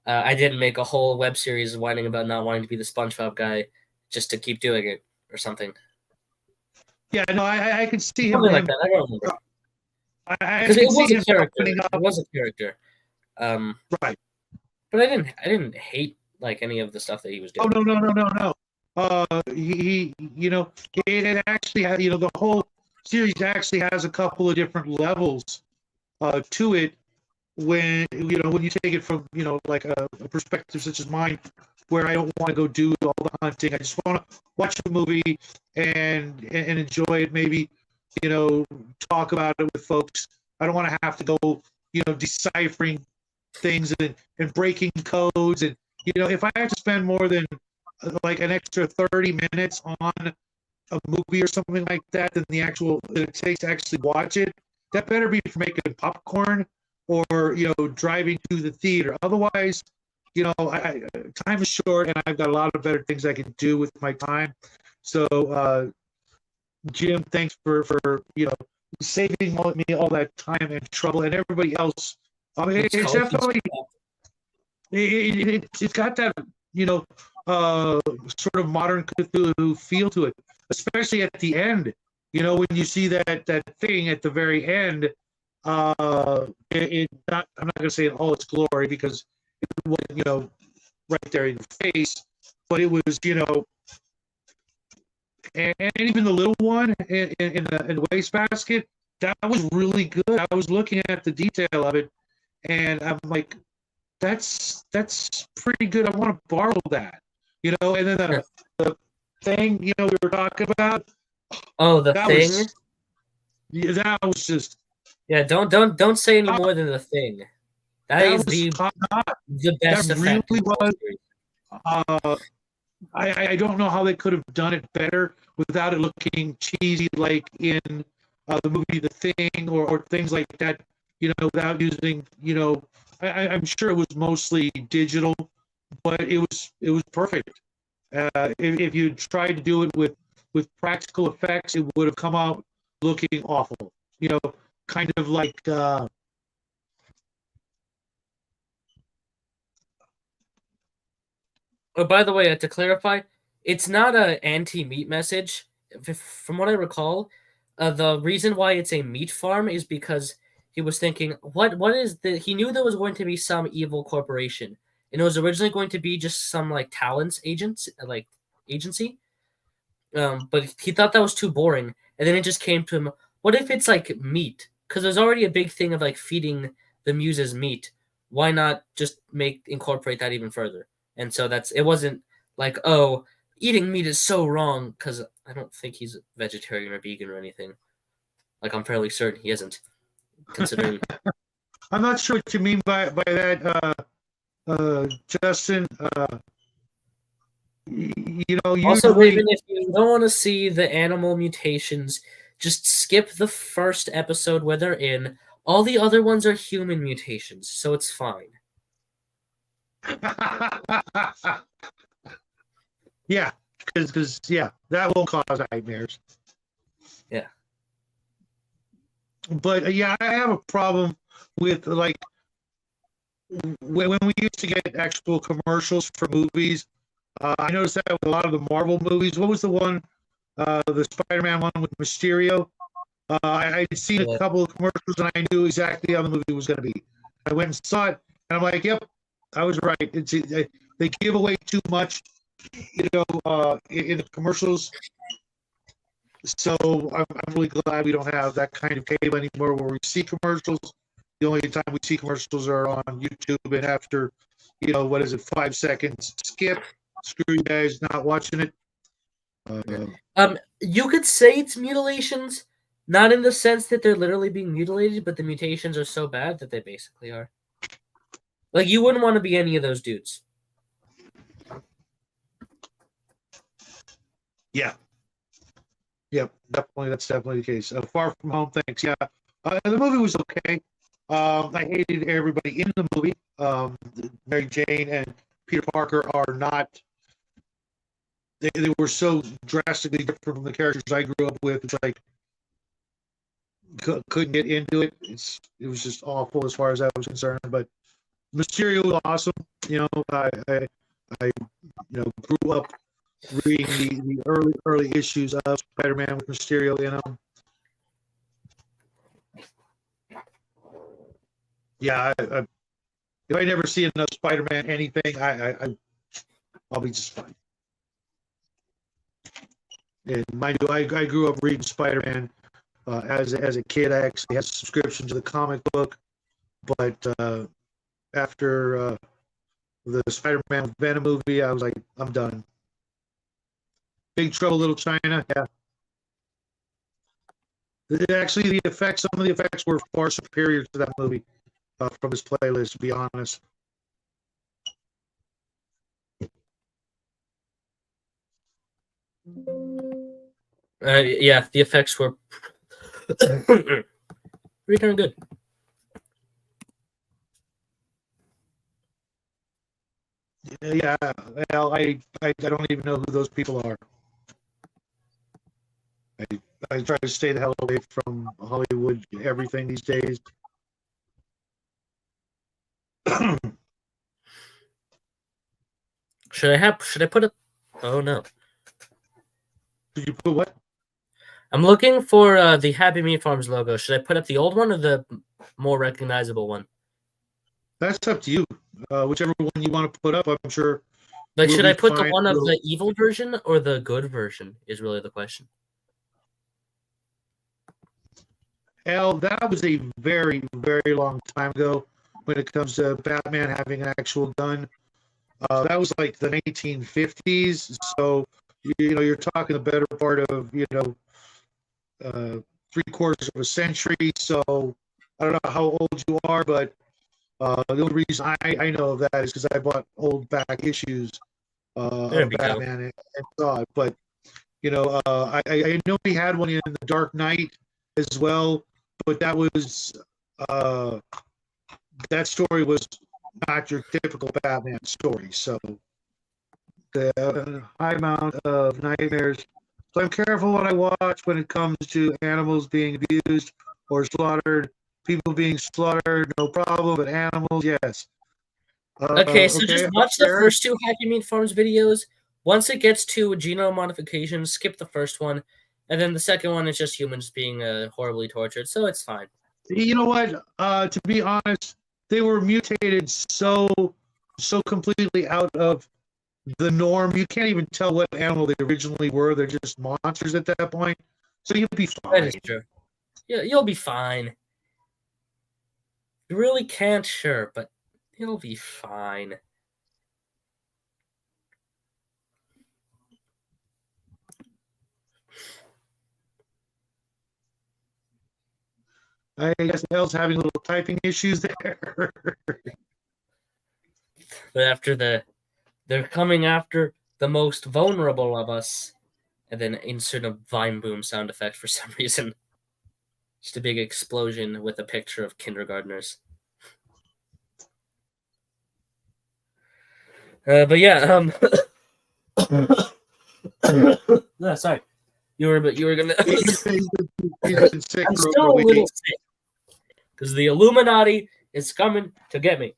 I didn't make a whole web series whining about not wanting to be the SpongeBob guy just to keep doing it or something. Yeah, no, I can see something him like that. I don't remember. Because it was a character. It was a character. Right. But I didn't hate like any of the stuff that he was doing. Oh no. He it actually had, the whole series actually has a couple of different levels to it when you take it from like a perspective such as mine, where I don't want to go do all the hunting. I just want to watch a movie and enjoy it. Maybe talk about it with folks. I don't want to have to go deciphering things and breaking codes. And if I have to spend more than like an extra 30 minutes on a movie or something like that than it takes to actually watch it, that better be for making popcorn or driving to the theater. Otherwise, time is short, and I've got a lot of better things I can do with my time. So, Jim, thanks for saving me all that time and trouble, and everybody else. It's definitely it's got that sort of modern Cthulhu feel to it, especially at the end. When you see that thing at the very end. I'm not going to say in all its glory because it wasn't right there in your face, but it was and even the little one in the wastebasket, that was really good. I was looking at the detail of it, and I'm like, that's pretty good. I want to borrow that, and then the thing we were talking about. Oh, the thing. That was just. Yeah, don't say any more than the thing. That is the best effect. Really was. I don't know how they could have done it better without it looking cheesy, like in the movie The Thing or things like that. Without using. I'm sure it was mostly digital, but it was perfect. If you tried to do it with practical effects, it would have come out looking awful. Kind of like oh, by the way, to clarify, it's not an anti-meat message. From what I recall, the reason why it's a meat farm is because he was thinking, he knew there was going to be some evil corporation, and it was originally going to be just some like talents agency. But he thought that was too boring, and then it just came to him, what if it's like meat? because there's already a big thing of like feeding the muses meat. Why not just incorporate that even further? And so it wasn't like, oh, eating meat is so wrong, because I don't think he's vegetarian or vegan or anything. Like, I'm fairly certain he isn't, considering. I'm not sure what you mean by that, Justin. Also, Usually, Raven, if you don't want to see the animal mutations, just skip the first episode where they're in. All the other ones are human mutations, so it's fine. yeah, because that won't cause nightmares. Yeah. But yeah, I have a problem with like when we used to get actual commercials for movies. I noticed that with a lot of the Marvel movies. What was the one, the Spider-Man one with Mysterio? I'd seen a couple of commercials and I knew exactly how the movie was going to be. I went and saw it, and I'm like, "Yep, I was right." They give away too much, in the commercials. So I'm really glad we don't have that kind of cable anymore, where we see commercials. The only time we see commercials are on YouTube, and after, 5 seconds, skip. Screw you guys, not watching it. You could say it's mutilations, not in the sense that they're literally being mutilated, but the mutations are so bad that they basically are. Like, you wouldn't want to be any of those dudes. Yeah. Yep, definitely. That's definitely the case. Far From Home, thanks. Yeah, the movie was okay. I hated everybody in the movie. Mary Jane and Peter Parker are not. They were so drastically different from the characters I grew up with. It's like couldn't get into it. It was just awful as far as I was concerned. But Mysterio was awesome. I grew up reading the early issues of Spider-Man with Mysterio in them. Yeah, if I never see another Spider-Man anything, I'll be just fine. And mind you, I grew up reading Spider-Man as a kid. I actually had a subscription to the comic book, but after the Spider-Man Venom movie, I was like, I'm done. Big Trouble Little China, yeah. Actually, some of the effects were far superior to that movie from this playlist, to be honest. Yeah, the effects were pretty darn good. Yeah, well, I don't even know who those people are. I try to stay the hell away from Hollywood everything these days. Should I put a? Oh no. Did you put what? I'm looking for the Happy Meat Farms logo. Should I put up the old one or the more recognizable one? That's up to you. Whichever one you want to put up, I'm sure. Like, should I put the one of the evil version or the good version? Is really the question. Al, that was a very, very long time ago when it comes to Batman having an actual gun. That was like the 1950s. So, you're talking the better part of, 3/4 of a century. So, I don't know how old you are, but the only reason I know of that is because I bought old back issues of Batman and saw it. But, I know he had one in The Dark Knight as well, but that was that story was not your typical Batman story. So the high amount of nightmares. So I'm careful what I watch when it comes to animals being abused or slaughtered. People being slaughtered, no problem, but animals, yes. Okay, so just watch the first two Happy Meat Farms videos. Once it gets to genome modification, skip the first one, and then the second one is just humans being horribly tortured, so it's fine. You know what? To be honest, they were mutated so completely out of the norm. You can't even tell what animal they originally were. They're just monsters at that point. So you'll be fine. That is true. Yeah, you'll be fine. You really can't, sure, but it'll be fine. I guess Elle's having little typing issues there. But they're coming after the most vulnerable of us, and then insert a vine boom sound effect for some reason. Just a big explosion with a picture of kindergartners. But yeah, no, sorry. You were gonna. He's been sick I'm for still over a a little week. sick because the Illuminati is coming to get me.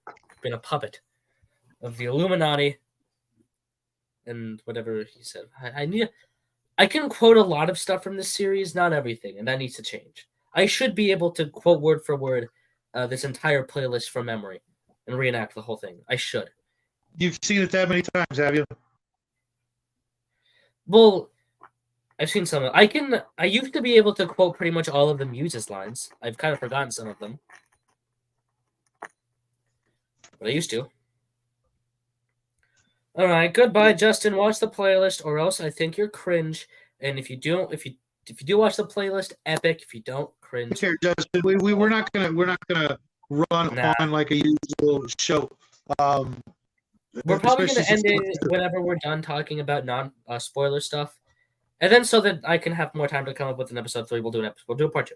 I've been a puppet of the Illuminati and whatever he said. I can quote a lot of stuff from this series, not everything, and that needs to change. I should be able to quote word for word this entire playlist from memory and reenact the whole thing. I should. You've seen it that many times, have you? Well, I've seen some of I used to be able to quote pretty much all of the Muse's lines. I've kind of forgotten some of them. But I used to. Alright, goodbye, Justin. Watch the playlist, or else I think you're cringe. And if you do watch the playlist, epic. If you don't, cringe. Here, Justin, we're not gonna run on like a usual show. We're probably gonna especially end it whenever we're done talking about non-spoiler stuff. And then so that I can have more time to come up with an episode 3, we'll do a part 2.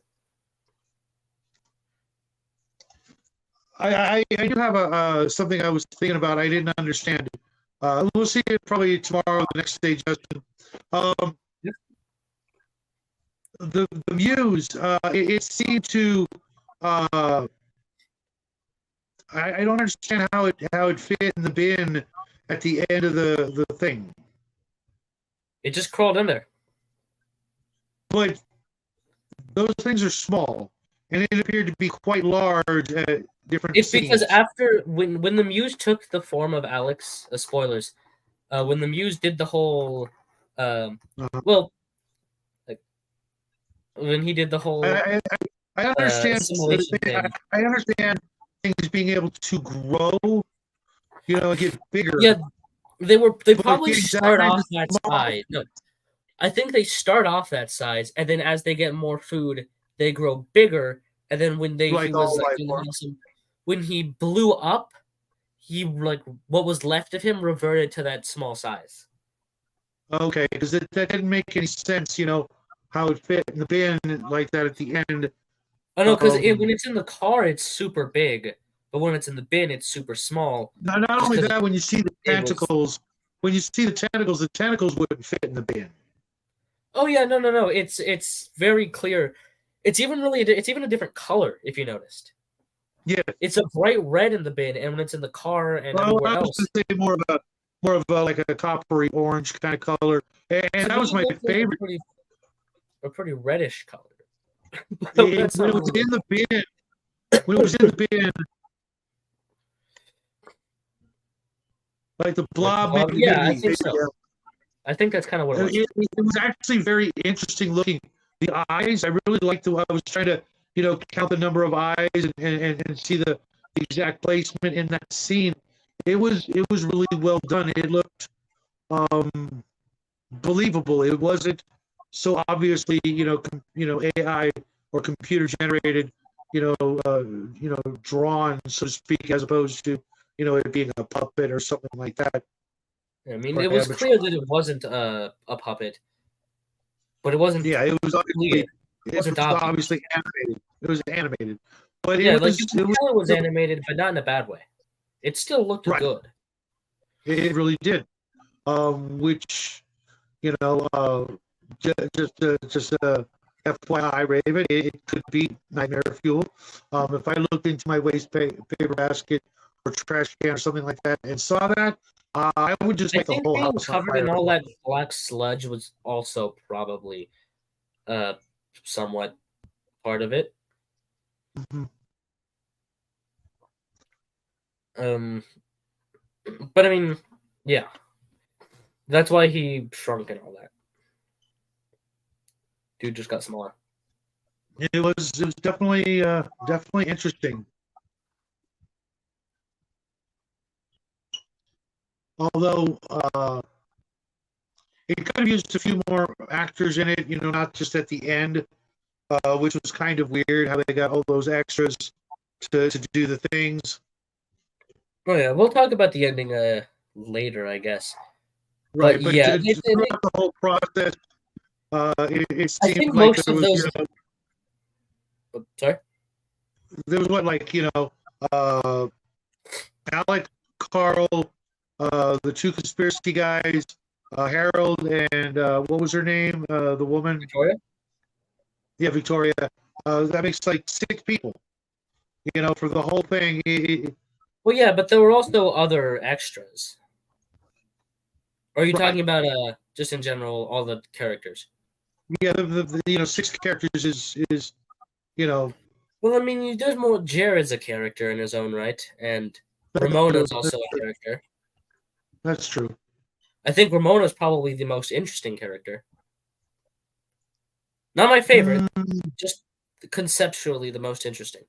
I do have something I was thinking about. I didn't understand. We'll see it probably tomorrow, the next day, Justin. The Muse, it seemed to. I don't understand how it fit in the bin at the end of the thing. It just crawled in there. But those things are small, and it appeared to be quite large at different It's scenes. because after when the Muse took the form of Alex, spoilers, when the Muse did the whole, well, like when he did the whole, I understand. simulation thing. I understand things being able to grow, get bigger. Yeah, they probably start off that size. No, I think they start off that size, and then as they get more food, they grow bigger. And then when when he blew up, he what was left of him reverted to that small size. Okay, because that didn't make any sense, how it fit in the bin like that at the end. Oh no, because when it's in the car, it's super big, but when it's in the bin, it's super small. Not only that, when you see the tentacles, the tentacles wouldn't fit in the bin. Oh yeah, no. It's very clear. It's even a different color if you noticed. Yeah, it's a bright red in the bin, and when it's in the car and everywhere else, I was going to say more of a like a coppery orange kind of color, and that was my favorite. A pretty reddish color. When it was in the bin, like the blob. Yeah, I think so. I think that's kind of what it was. It was actually very interesting looking. The eyes, I really liked I was trying to, count the number of eyes and see the exact placement in that scene. It was really well done. It looked believable. It wasn't so obviously, AI or computer generated, drawn, so to speak, as opposed to, it being a puppet or something like that. I mean, it was clear that it wasn't a puppet, but it wasn't. Yeah, it was obviously. It was obviously animated. It was animated, but yeah, it was animated, but not in a bad way. It still looked good. It really did. Which, just FYI, Raven, it could be nightmare fuel. If I looked into my waste paper basket or trash can or something like that and saw that, I would just make the whole house covered in all that black sludge was also probably somewhat part of it. Mm-hmm. But I mean, yeah, that's why he shrunk and all that. Dude just got smaller. It was definitely interesting. Although it could have used a few more actors in it, not just at the end, which was kind of weird how they got all those extras to do the things. Oh yeah, we'll talk about the ending later, I guess. Right, But but yeah, throughout the whole process, it I seemed think like most there of was, those. Sorry. there was what, like, Alec, Carl, the two conspiracy guys, Harold, and what was her name? The woman. Victoria? Yeah, Victoria. That makes like 6 people. For the whole thing. Well, yeah, but there were also other extras. Or are you Right. talking about just in general all the characters? Yeah, the 6 characters is. Well, I mean, there's more. Jared's a character in his own right, and That's true. Ramona's also a character. That's true. I think Ramona's probably the most interesting character. Not my favorite, just conceptually the most interesting.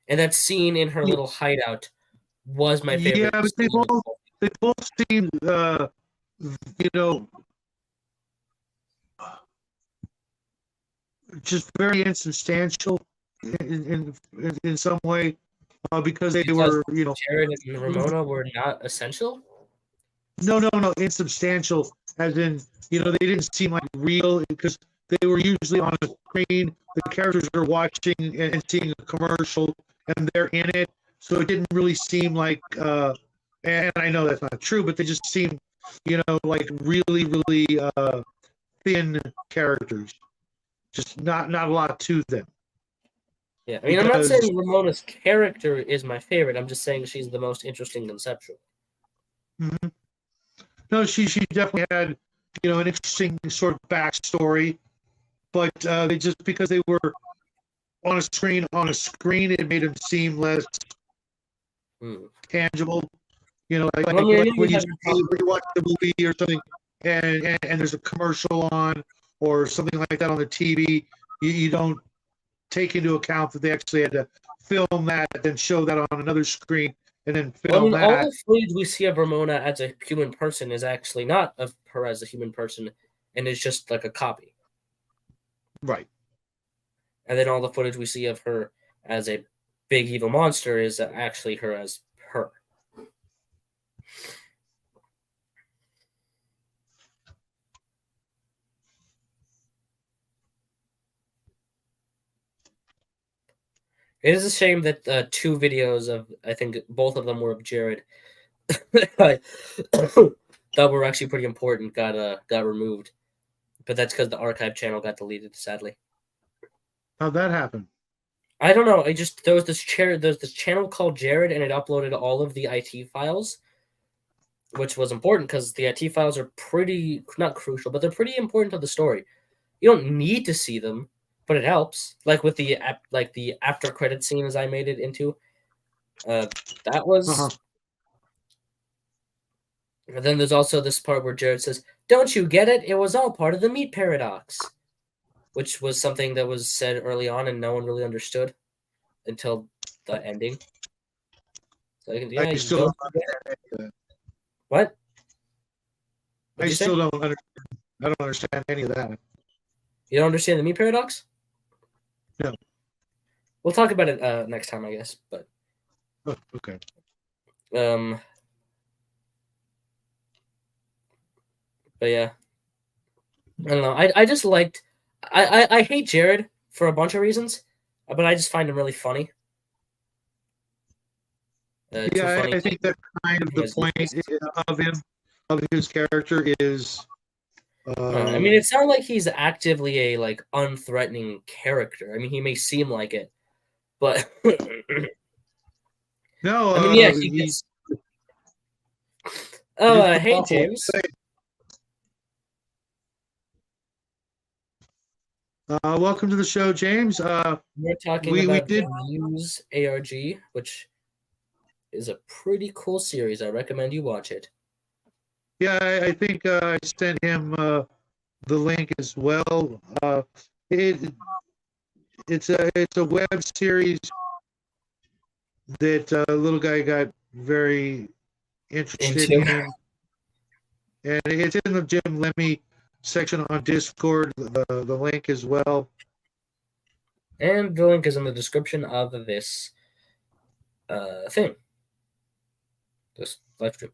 And that scene in her little hideout was my favorite. Yeah, but they both seem you know just very insubstantial in some way, because they Because were Jared and Ramona were not essential. no, insubstantial, as in they didn't seem like real, because they were usually on a screen. The characters are watching and seeing a commercial, and they're in it, so it didn't really seem like. And I know that's not true, but they just seem, like really, really thin characters. Just not a lot to them. Yeah, I mean, I'm not saying Ramona's character is my favorite. I'm just saying she's the most interesting conceptual. Mm-hmm. No, she definitely had an interesting sort of backstory, but they just, because they were on a screen, it made them seem less tangible. Like when you watch the movie or something, and there's a commercial on or something like that on the TV, you don't take into account that they actually had to film that, then show that on another screen, and then film that. All the footage we see of Ramona as a human person is actually not of her as a human person, and it's just like a copy. Right. And then all the footage we see of her as a big evil monster is actually her as her. It is a shame that 2 videos of, I think both of them were of Jared, that were actually pretty important, got removed. But that's because the archive channel got deleted, sadly. How'd that happen? I don't know. There was this channel called Jared, and it uploaded all of the IT files, which was important because the IT files are pretty, not crucial, but they're pretty important to the story. You don't need to see them, but it helps. Like with the after credit scene, as I made it into. That was. And then there's also this part where Jared says, "Don't you get it? It was all part of the meat paradox," which was something that was said early on and no one really understood until the ending. So yeah, I still don't understand any of that. What? I still don't understand. I don't understand any of that. You don't understand the meat paradox? No. We'll talk about it next time, I guess. But okay. But yeah, I don't know. I just liked. I hate Jared for a bunch of reasons, but I just find him really funny. Yeah, funny. I think that's kind of the point of his character is. I mean, it's not like he's actively a unthreatening character. I mean, he may seem like it, but no. I mean, yeah, he gets. Oh, hey, James. Welcome to the show, James. We're talking about MUSE ARG, which is a pretty cool series. I recommend you watch it. Yeah, I think I sent him the link as well. it's a web series that little guy got very interested in, and it's in the Jim Lemy section on Discord. The link as well, and the link is in the description of this thing, this live stream.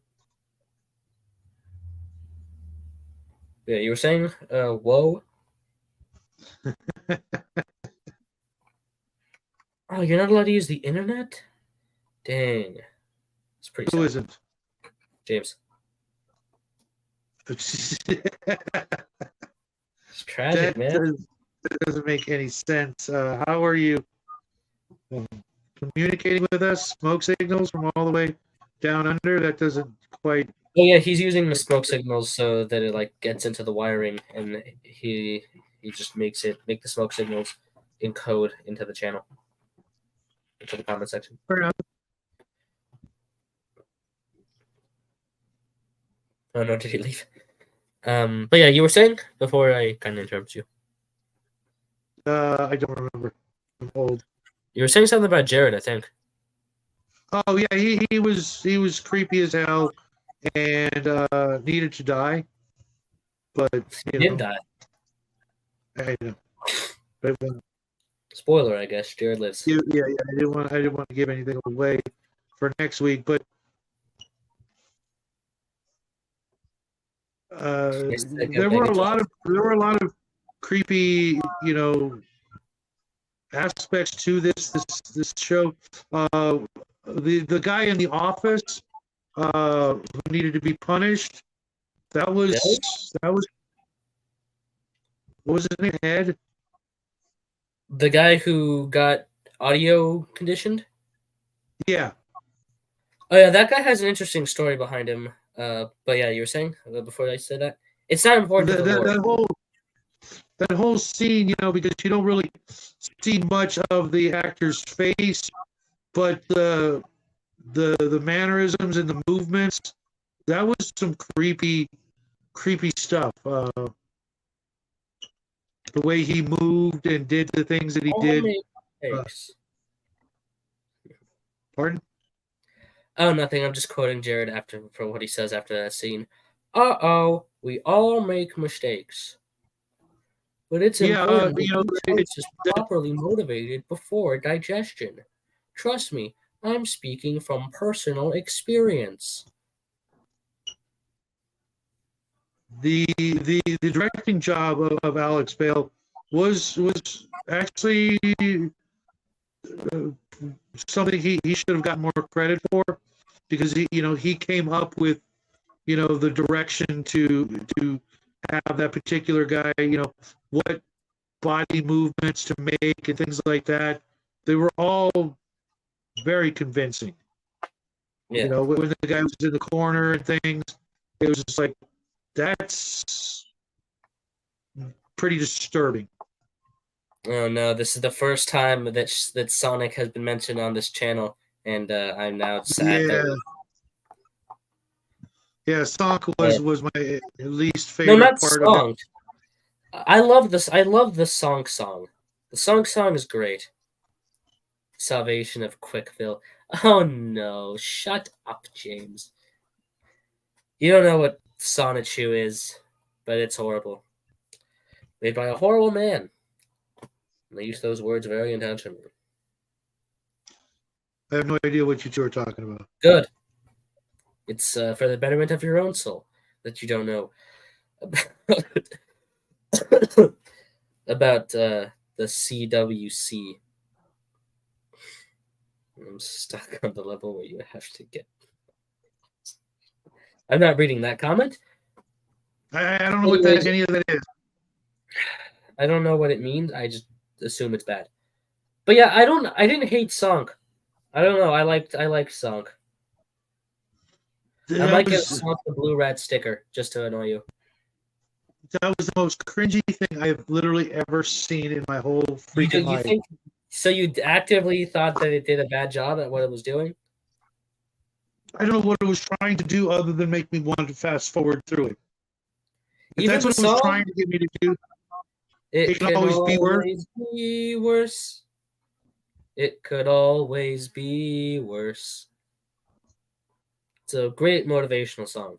Yeah, you were saying, whoa. Oh, you're not allowed to use the internet? Dang. It's pretty sad. Who isn't? James. It's tragic, man. That doesn't make any sense. How are you communicating with us? Smoke signals from all the way down under? That doesn't quite... Oh yeah, he's using the smoke signals so that it like gets into the wiring, and he just make the smoke signals encode into the channel, into the comment section. Fair enough. Oh no, did he leave? But yeah, you were saying before I kind of interrupt you. I don't remember. I'm old. You were saying something about Jared, I think. Oh yeah, he was creepy as hell and needed to die, but He did die. I know. But, Spoiler, I guess. Jared lives. yeah. I didn't want to give anything away for next week, but there were a lot of creepy, aspects to this show. The guy in the office who needed to be punished. That was what was his name? Ed? The guy who got audio conditioned? Yeah. Oh yeah, that guy has an interesting story behind him. But yeah, you were saying before I said that? It's not important to the lore. That whole scene, because you don't really see much of the actor's face, but the mannerisms and the movements, that was some creepy stuff. The way he moved and did the things that he did. Pardon? Oh, nothing. I'm just quoting Jared for what he says after that scene. We all make mistakes. But it's important that each is properly motivated before digestion. Trust me, I'm speaking from personal experience. The directing job of Alex Bale was actually something he should have gotten more credit for, because he came up with the direction to have that particular guy, what body movements to make and things like that. They were all very convincing. Yeah. When the guy was in the corner and things, it was just like, that's pretty disturbing. Oh no, this is the first time that Sonic has been mentioned on this channel, and I'm now sad. Yeah, Sonic was my least favorite part Song. of it. I love this. I love the song. The song is great. Salvation of Quickville. Oh no, shut up, James. You don't know what Sonichu is, but it's horrible. Made by a horrible man. And they use those words very intentionally. I have no idea what you two are talking about. Good. It's for the betterment of your own soul that you don't know about the CWC. I'm stuck on the level where you have to get. I'm not reading that comment. I don't know what any of that is. I don't know what it means. I just assume it's bad. But yeah, I didn't hate Sonk. I don't know. I liked Sonk. I might get Sonk the Blue Rat sticker just to annoy you. That was the most cringy thing I have literally ever seen in my whole freaking life. So you actively thought that it did a bad job at what it was doing? I don't know what it was trying to do other than make me want to fast forward through it. If Even that's what it was trying to get me to do. It can can always be worse. always be worse. It could always be worse. It's a great motivational song.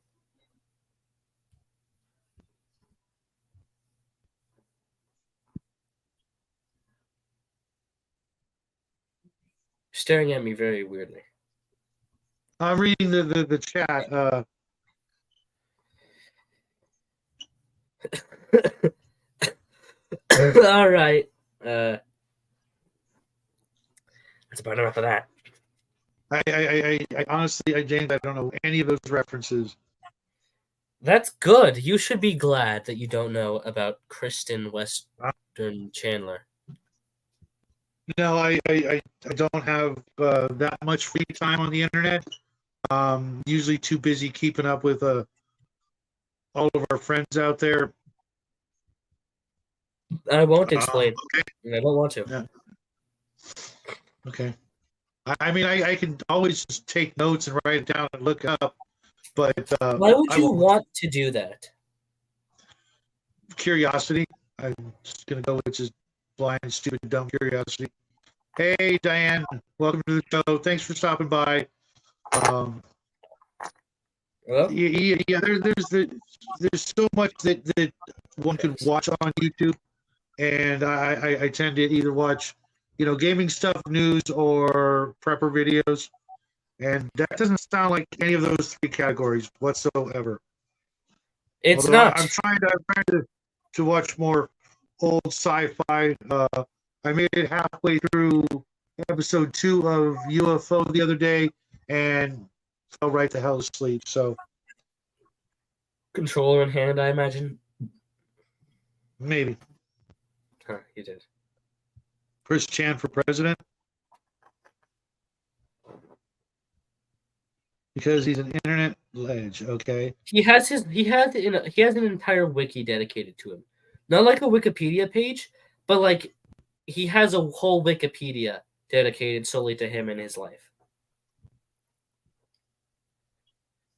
Staring at me very weirdly. I'm reading the chat. All right. That's about enough of that. I honestly, James, I don't know any of those references. That's good. You should be glad that you don't know about Kristen Western Chandler. No, I don't have that much free time on the internet. Usually too busy keeping up with all of our friends out there. I won't explain. Okay. I don't want to. Yeah. Okay. I mean, I can always just take notes and write it down and look up, but why would you want to do that? Curiosity. I'm just gonna go with just blind, stupid, dumb curiosity. Hey, Diane, welcome to the show. Thanks for stopping by. Hello? Yeah. There's so much that one can watch on YouTube, and I tend to either watch, gaming stuff, news, or prepper videos, and that doesn't sound like any of those three categories whatsoever. It's Although not. I'm trying to watch more old sci-fi. I made it halfway through episode 2 of UFO the other day and fell right the hell asleep. So Controller in hand, I imagine. maybe. Huh, you did. Chris Chan for president? Because he's an internet ledge, okay? He has an entire wiki dedicated to him. Not like a Wikipedia page, but like he has a whole Wikipedia dedicated solely to him and his life.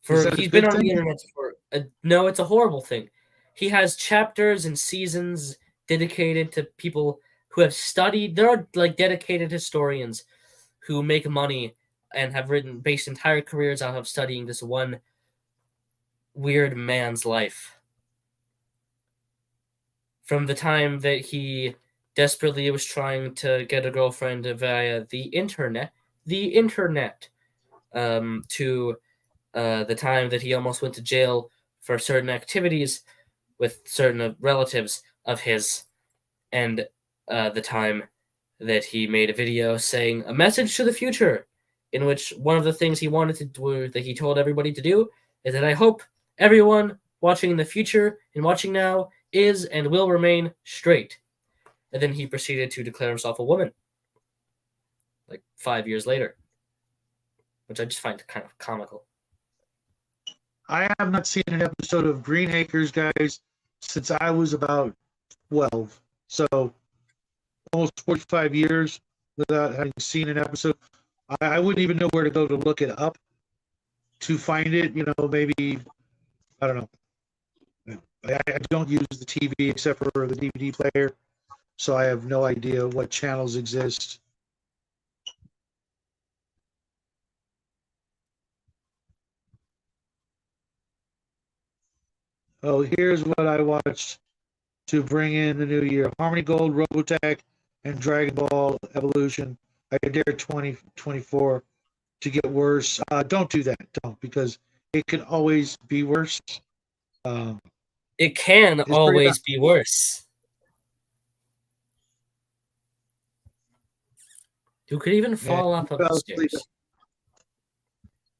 He's been on the internet for no, it's a horrible thing. He has chapters and seasons dedicated to people who have studied. There are like dedicated historians who make money and have based entire careers out of studying this one weird man's life. From the time that he desperately was trying to get a girlfriend via the internet, to the time that he almost went to jail for certain activities with certain relatives of his, and the time that he made a video saying a message to the future, in which one of the things he wanted to do, that he told everybody to do, is that I hope everyone watching in the future and watching now is and will remain straight. And then he proceeded to declare himself a woman, like 5 years later, which I just find kind of comical. I have not seen an episode of Green Acres, guys, since I was about 12. So almost 45 years without having seen an episode. I wouldn't even know where to go to look it up to find it. Maybe, I don't know. I don't use the TV except for the DVD player, so I have no idea what channels exist. Oh, here's what I watched to bring in the new year: Harmony Gold, Robotech, and Dragon Ball Evolution. I dare 2024 to get worse. Don't do that. Don't, because it can always be worse. It can always be worse. You could even fall off of the stairs.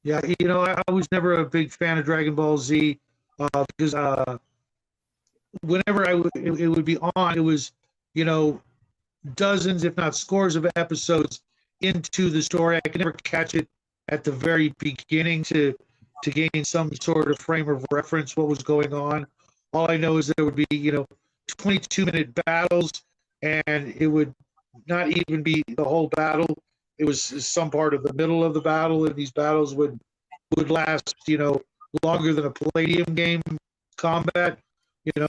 Yeah, I was never a big fan of Dragon Ball Z because whenever it would be on, it was, dozens, if not scores of episodes into the story. I could never catch it at the very beginning to gain some sort of frame of reference what was going on. All I know is there would be 22-minute battles, and it would not even be the whole battle. It was some part of the middle of the battle, and these battles would last longer than a Palladium game combat.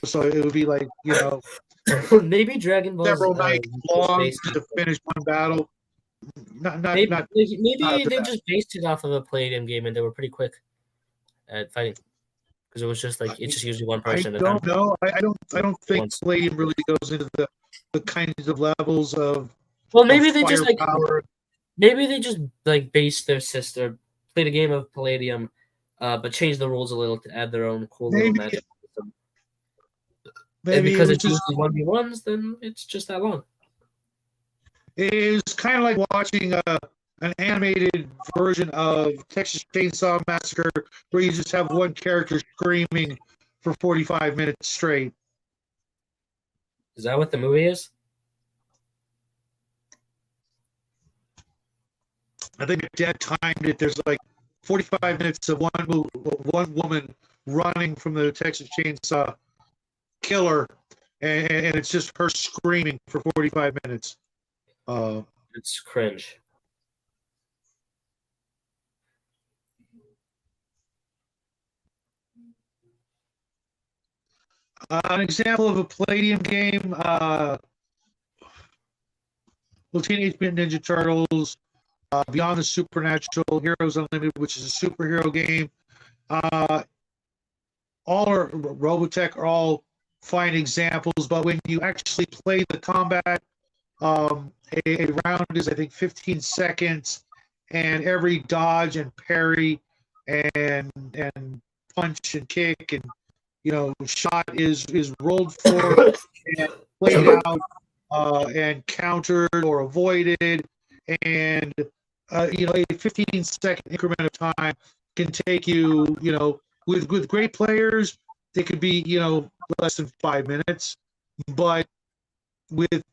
So it would be like Maybe Dragon Ball's several nights just long based to finish one battle. Not maybe after they that. just based it off of a Palladium game and they were pretty quick at fighting because it was just like it's just usually one I person at a time. don't know. I don't think Once. Palladium really goes into the kinds of levels of Well, maybe they just like firepower. maybe they just like based their sister played a game of Palladium, but changed the rules a little to add their own cool little Maybe magic system. And maybe it because was it's just usually 1v1s, then it's just that long. it is kind of like watching an animated version of Texas Chainsaw Massacre where you just have one character screaming for 45 minutes straight. Is that what the movie is? I think my dad timed it. There's like 45 minutes of one woman running from the Texas Chainsaw Killer, and it's just her screaming for 45 minutes. It's cringe. An example of a Palladium game, Teenage Mutant Ninja Turtles, Beyond the Supernatural, Heroes Unlimited, which is a superhero game. All are Robotech are all fine examples, but when you actually play the combat, a round is I think 15 seconds, and every dodge and parry and punch and kick and shot is rolled for and played out and countered or avoided, and a 15-second increment of time can take you, with great players, it could be, less than 5 minutes, but with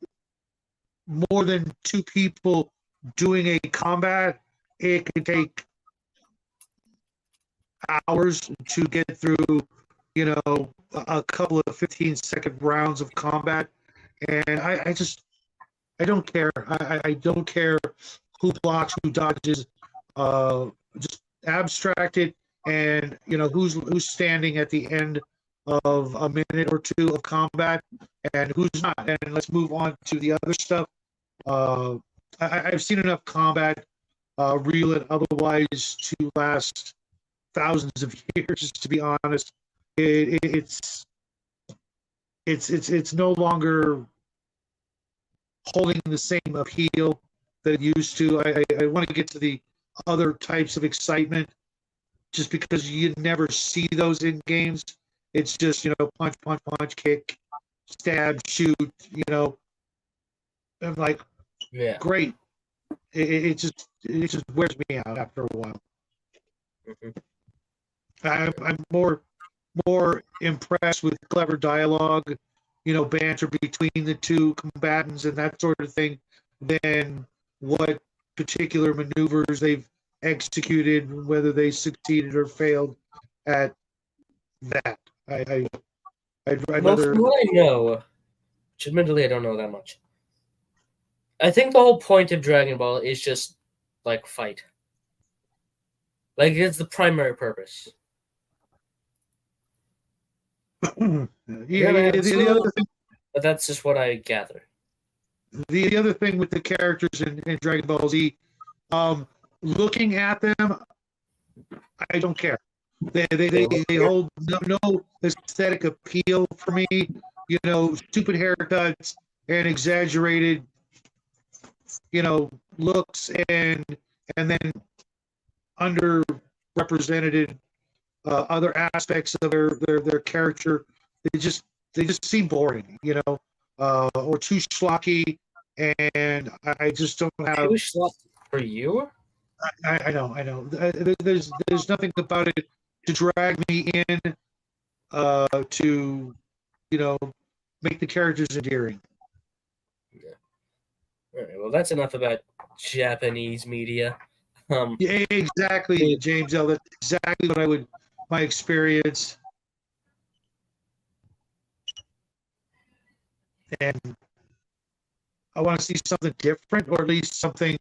more than two people doing a combat, it could take hours to get through, a couple of 15-second rounds of combat. And I don't care. I don't care who blocks, who dodges. Just abstract it, and who's standing at the end of a minute or two of combat, and who's not. And let's move on to the other stuff. I've seen enough combat, real and otherwise, to last thousands of years. To be honest, it's no longer holding the same appeal that it used to. I want to get to the other types of excitement, just because you never see those in games. It's just punch, punch, punch, kick, stab, shoot. I'm like, Yeah. great. It just wears me out after a while. Mm-hmm. I'm more impressed with clever dialogue, banter between the two combatants and that sort of thing, than what particular maneuvers they've executed, whether they succeeded or failed at that. I'd Well, rather. from what I know, which admittedly I don't know that much, I think the whole point of Dragon Ball is just like fight. Like it's the primary purpose. The other thing. But that's just what I gather. The other thing with the characters in Dragon Ball Z, looking at them, I don't care. They hold no aesthetic appeal for me. Stupid haircuts and exaggerated, looks, and then underrepresented other aspects of their character. They just seem boring, or too schlocky, and I just don't have. Too schlocky for you? I know. There's nothing about it to drag me in, to make the characters endearing. Yeah. All right. Well, that's enough about Japanese media. Yeah, exactly, James L. That's exactly what my experience. And I want to see something different, or at least something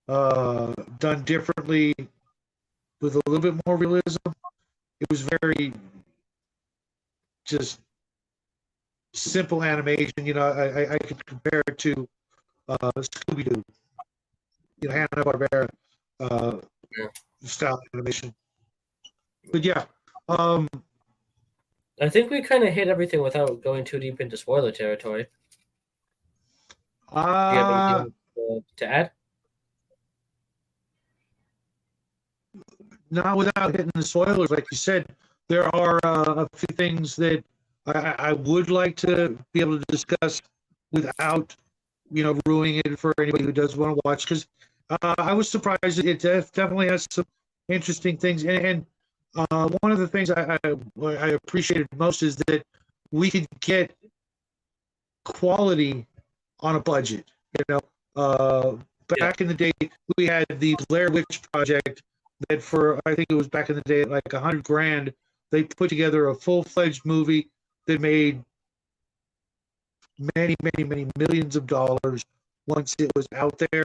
done differently with a little bit more realism. It was very just simple animation. I could compare it to Scooby Doo, Hanna-Barbera Yeah. style animation. But yeah, um, I think we kind of hit everything without going too deep into spoiler territory. Do you have uh, anything to add? not without hitting the spoilers, like you said, there are a few things that I would like to be able to discuss without, ruining it for anybody who does want to watch. Because I was surprised it definitely has some interesting things, and one of the things I appreciated most is that we could get quality on a budget. Back in the day, we had the Blair Witch Project that I think it was back in the day, like $100,000, they put together a full-fledged movie that made many, many, many millions of dollars once it was out there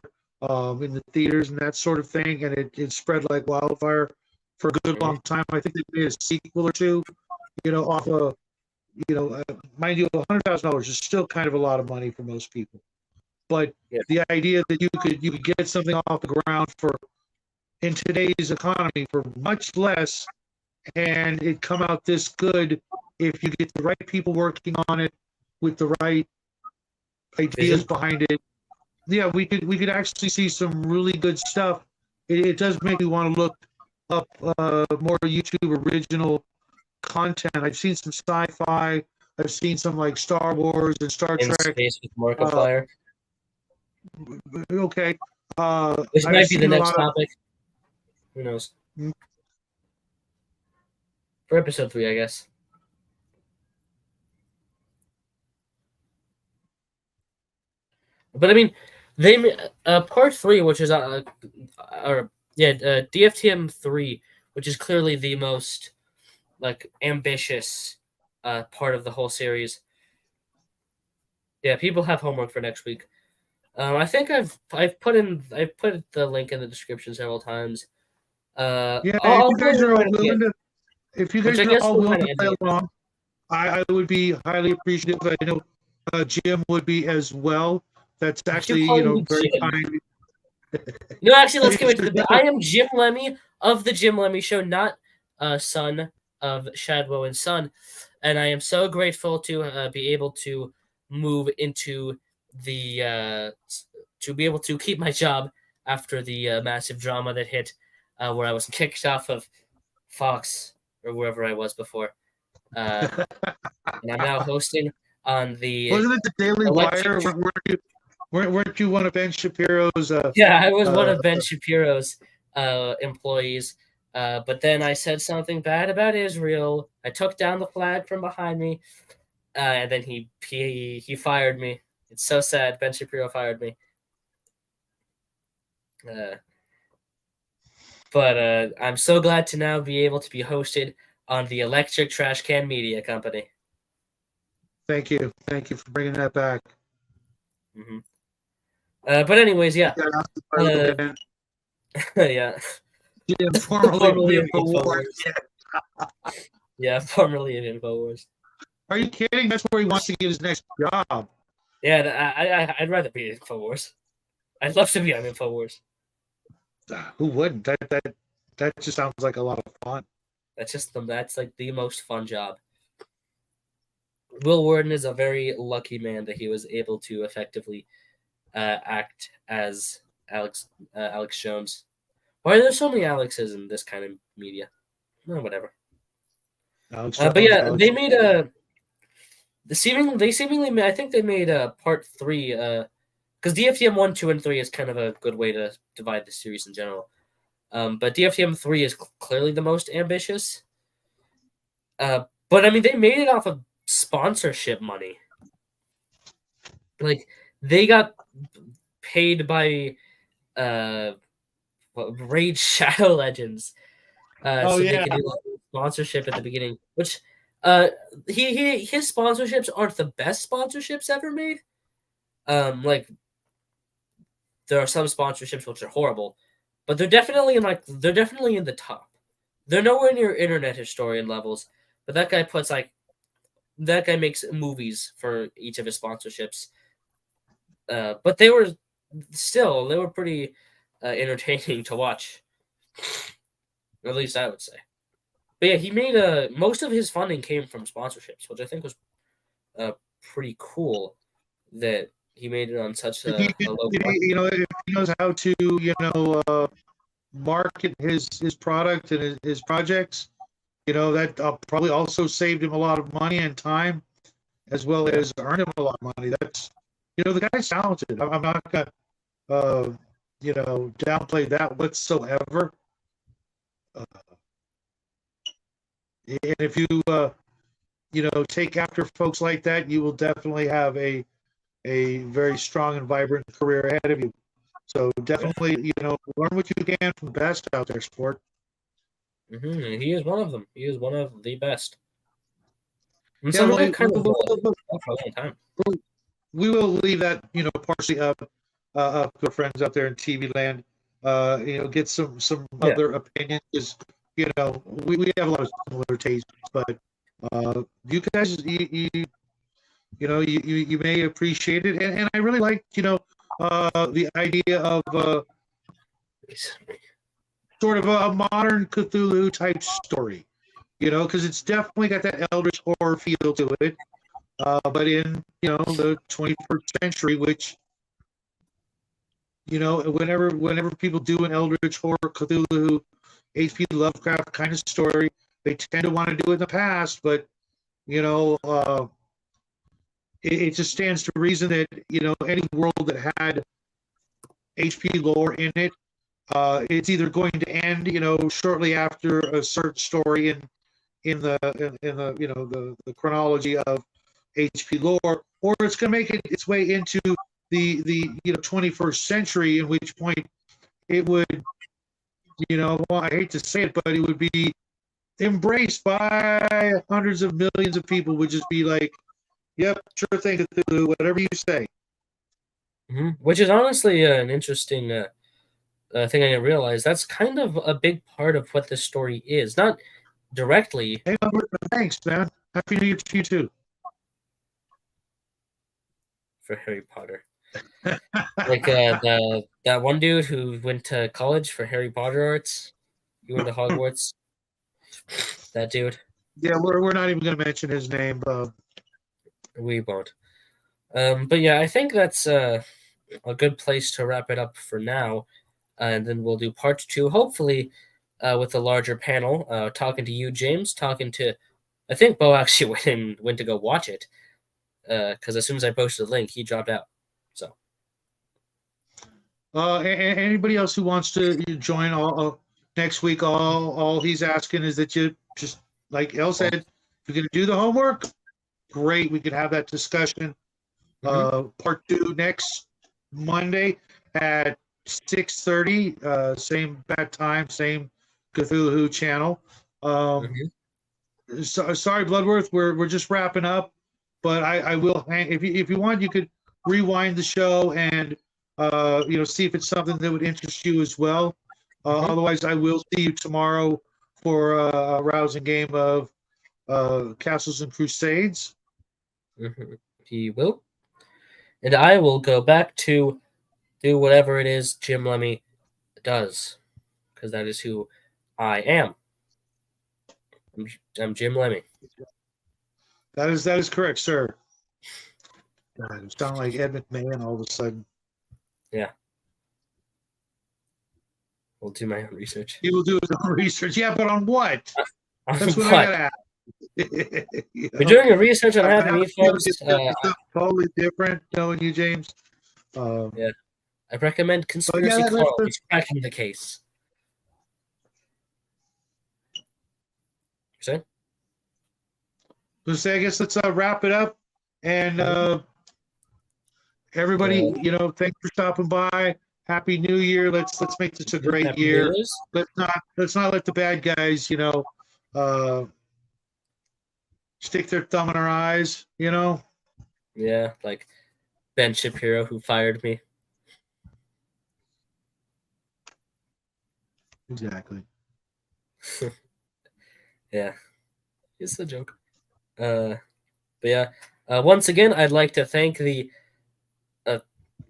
in the theaters and that sort of thing, and it spread like wildfire for a good long time. I think they made a sequel or two, off of, mind you, $100,000 is still kind of a lot of money for most people. But the idea that you could get something off the ground in today's economy for much less, and it come out this good if you get the right people working on it with the right ideas behind it. Yeah, we could actually see some really good stuff. It does make me want to look up more YouTube original content. I've seen some sci-fi. I've seen some like Star Wars and Star In Trek. Space with Markiplier. Okay. This I've might be the seen a next lot of- topic. Who knows? Mm. For episode 3, I guess. But I mean, part 3, which is DFTM 3, which is clearly the most like ambitious part of the whole series. Yeah, people have homework for next week. I think I've put the link in the description several times. Yeah, I'll if you guys are all again. willing to, if you Which guys I are guess all we'll willing kinda to play end it. along, I would be highly appreciative. I know Jim would be as well. That's actually, calling me very Jim? kind. No, actually, let's get into it. I am Jim Lemy of the Jim Lemy Show, not son of Shadwell and Son, and I am so grateful to be able to move into the to be able to keep my job after the massive drama that hit, where I was kicked off of Fox or wherever I was before, and I'm now hosting on the Wasn't it the Daily Electric. Wire? Weren't you one of Ben Shapiro's? Yeah, I was one of Ben Shapiro's employees. But then I said something bad about Israel. I took down the flag from behind me, and then he fired me. It's so sad. Ben Shapiro fired me. But I'm so glad to now be able to be hosted on the Electric Trash Can Media Company. Thank you for bringing that back. Mm-hmm. But anyways, yeah. Yeah. Yeah, formerly of InfoWars. Yeah, formerly of InfoWars. Are you kidding? That's where he wants to get his next job. Yeah, I'd rather be at InfoWars. I'd love to be on InfoWars. Who wouldn't? That just sounds like a lot of fun. That's like the most fun job. Will Worden is a very lucky man that he was able to effectively act as Alex Jones. Why are there so many Alexes in this kind of media? No, whatever. But yeah, they made they seemingly I think they made part 3 because DFTM 1, 2, and 3 is kind of a good way to divide the series in general. But DFTM 3 is clearly the most ambitious. But I mean, they made it off of sponsorship money. Like they got paid by Raid Shadow Legends. So they can do sponsorship at the beginning, which his sponsorships aren't the best sponsorships ever made. Like there are some sponsorships which are horrible, but they're definitely in the top. They're nowhere near internet historian levels, but that guy puts like that guy makes movies for each of his sponsorships. But they were pretty entertaining to watch. At least I would say. But yeah, he made most of his funding came from sponsorships, which I think was pretty cool that he made it on such If a low budget. if he knows how to, market his product and his projects, that probably also saved him a lot of money and time, as well as earned him a lot of money. That's, the guy's talented. I'm not gonna, downplay that whatsoever. And if you, take after folks like that, you will definitely have a very strong and vibrant career ahead of you. So definitely, learn what you can from the best out there, sport. He is one of them. He is one of the best. And Yeah, someone I've kind of for a long time. We will leave that, partially up to friends out there in TV land. Get some other opinions, because we have a lot of similar tastes, but you guys, you may appreciate it, and I really like, the idea of sort of a modern Cthulhu type story, because it's definitely got that eldritch horror feel to it, but in the 21st century, which whenever people do an eldritch horror Cthulhu H.P. Lovecraft kind of story, they tend to want to do it in the past, but it just stands to reason that any world that had HP lore in it, it's either going to end shortly after a certain story in the the chronology of HP lore, or it's going to make its way into the 21st century, in which point it would, well, I hate to say it, but it would be embraced by hundreds of millions of people. Would just be like, yep, sure thing, Cthulhu, whatever you say. Which is honestly an interesting thing I didn't realize. That's kind of a big part of what this story is. Not directly. Hey, thanks, man. Happy New Year to you too. For Harry Potter. Like that one dude who went to college for Harry Potter arts. He went to Hogwarts. That dude. Yeah, we're not even going to mention his name. We won't. But yeah, I think that's a good place to wrap it up for now. And then we'll do part 2, hopefully, with a larger panel. Talking to you, James. Talking to, I think Bo actually went to go watch it. Because as soon as I posted the link, he dropped out. So. Anybody else who wants to join next week, all he's asking is that you just, like El said, if you're going to do the homework, great. We could have that discussion. Part 2 next Monday at 6:30. Same bad time, same Cthulhu channel. Sorry, Bloodworth, we're just wrapping up, but I will hang. If you want, you could rewind the show and see if it's something that would interest you as well. Otherwise, I will see you tomorrow for a rousing game of Castles and Crusades. He will. And I will go back to do whatever it is Jim Lemy does, because that is who I am. I'm Jim Lemy. That is correct, sir. God, it sounds like Ed McMahon all of a sudden. Yeah. We'll do my own research. He will do his own research. Yeah, but on what? That's what I gotta ask. We're doing your research on Happy Meat Farms. Totally different, knowing you, James. Yeah. I recommend Conspiracy Carl. He's cracking the case. You say? I guess let's wrap it up. And everybody, thanks for stopping by. Happy New Year. Let's make this a great year. Let's not let the bad guys, stick their thumb in our eyes, Yeah, like Ben Shapiro, who fired me. Exactly. Yeah, it's a joke. But yeah, once again, I'd like to thank the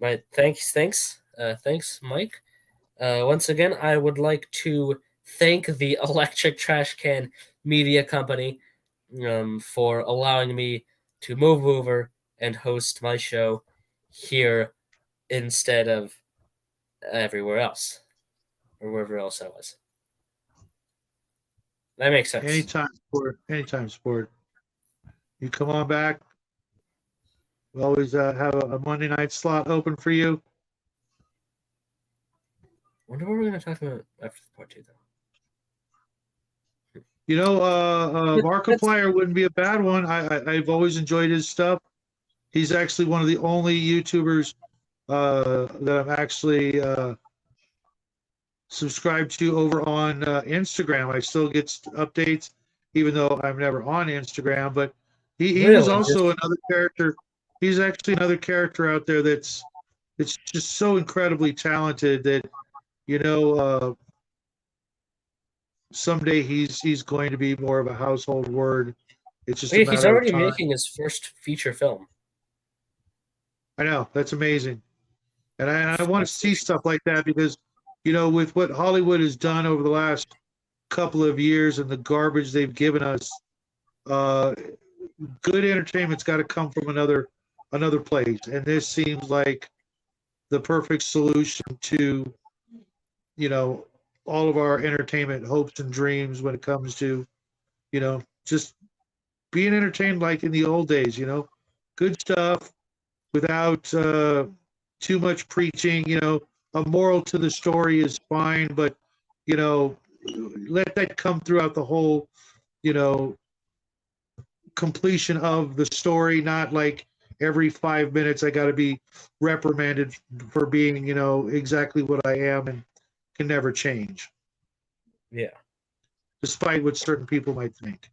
thanks, Mike. Once again, I would like to thank the Electric Trash Can Media Company for allowing me to move over and host my show here instead of everywhere else or wherever else I was. That makes sense. Anytime, sport. You come on back. We always have a Monday night slot open for you. Wonder what we're going to talk about after the part 2, though. You know, Markiplier wouldn't be a bad one. I've always enjoyed his stuff. He's actually one of the only YouTubers that I'm actually subscribed to over on Instagram. I still get updates, even though I'm never on Instagram. But he was Really? also another character. He's actually another character out there that's just so incredibly talented that someday he's going to be more of a household word. It's just a He's matter of already time. making his first feature film. I know, that's amazing. And I want to see stuff like that because, with what Hollywood has done over the last couple of years and the garbage they've given us, good entertainment's got to come from another place. And this seems like the perfect solution to, all of our entertainment hopes and dreams when it comes to, just being entertained like in the old days, good stuff without too much preaching. A moral to the story is fine, but let that come throughout the whole, completion of the story, not like every 5 minutes I got to be reprimanded for being, exactly what I am and can never change. Yeah. Despite what certain people might think.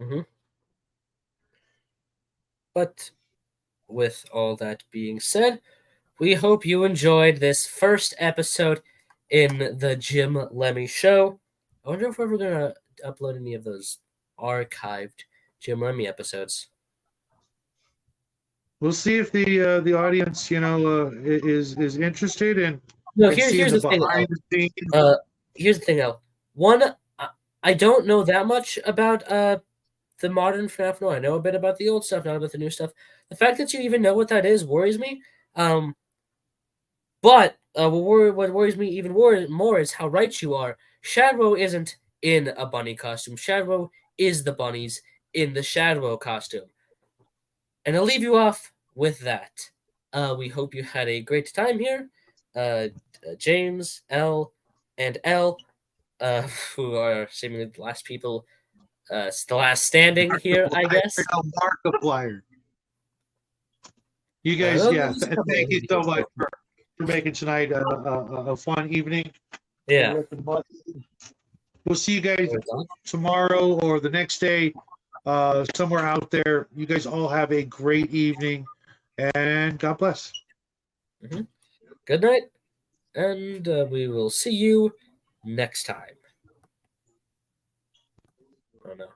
Mm-hmm. But with all that being said, we hope you enjoyed this first episode in the Jim Lemy Show. I wonder if we're ever going to upload any of those archived Jim Lemy episodes. We'll see if the audience, is interested and No, seeing here's the the thing. behind the scenes. Here's the thing, Al. One, I don't know that much about the modern FNAF. No, I know a bit about the old stuff, not about the new stuff. The fact that you even know what that is worries me. But what worries me even more is how right you are. Shadwo isn't in a bunny costume. Shadwo is the bunnies in the Shadwo costume. And I'll leave you off with that. We hope you had a great time here. James, L, and L, who are seemingly the last people, the last standing here, I guess. Markiplier. You guys, thank you so much for making tonight a fun evening. Yeah. We'll see you guys tomorrow or the next day, somewhere out there. You guys all have a great evening, and God bless. Mm-hmm. Good night, and we will see you next time. Oh no.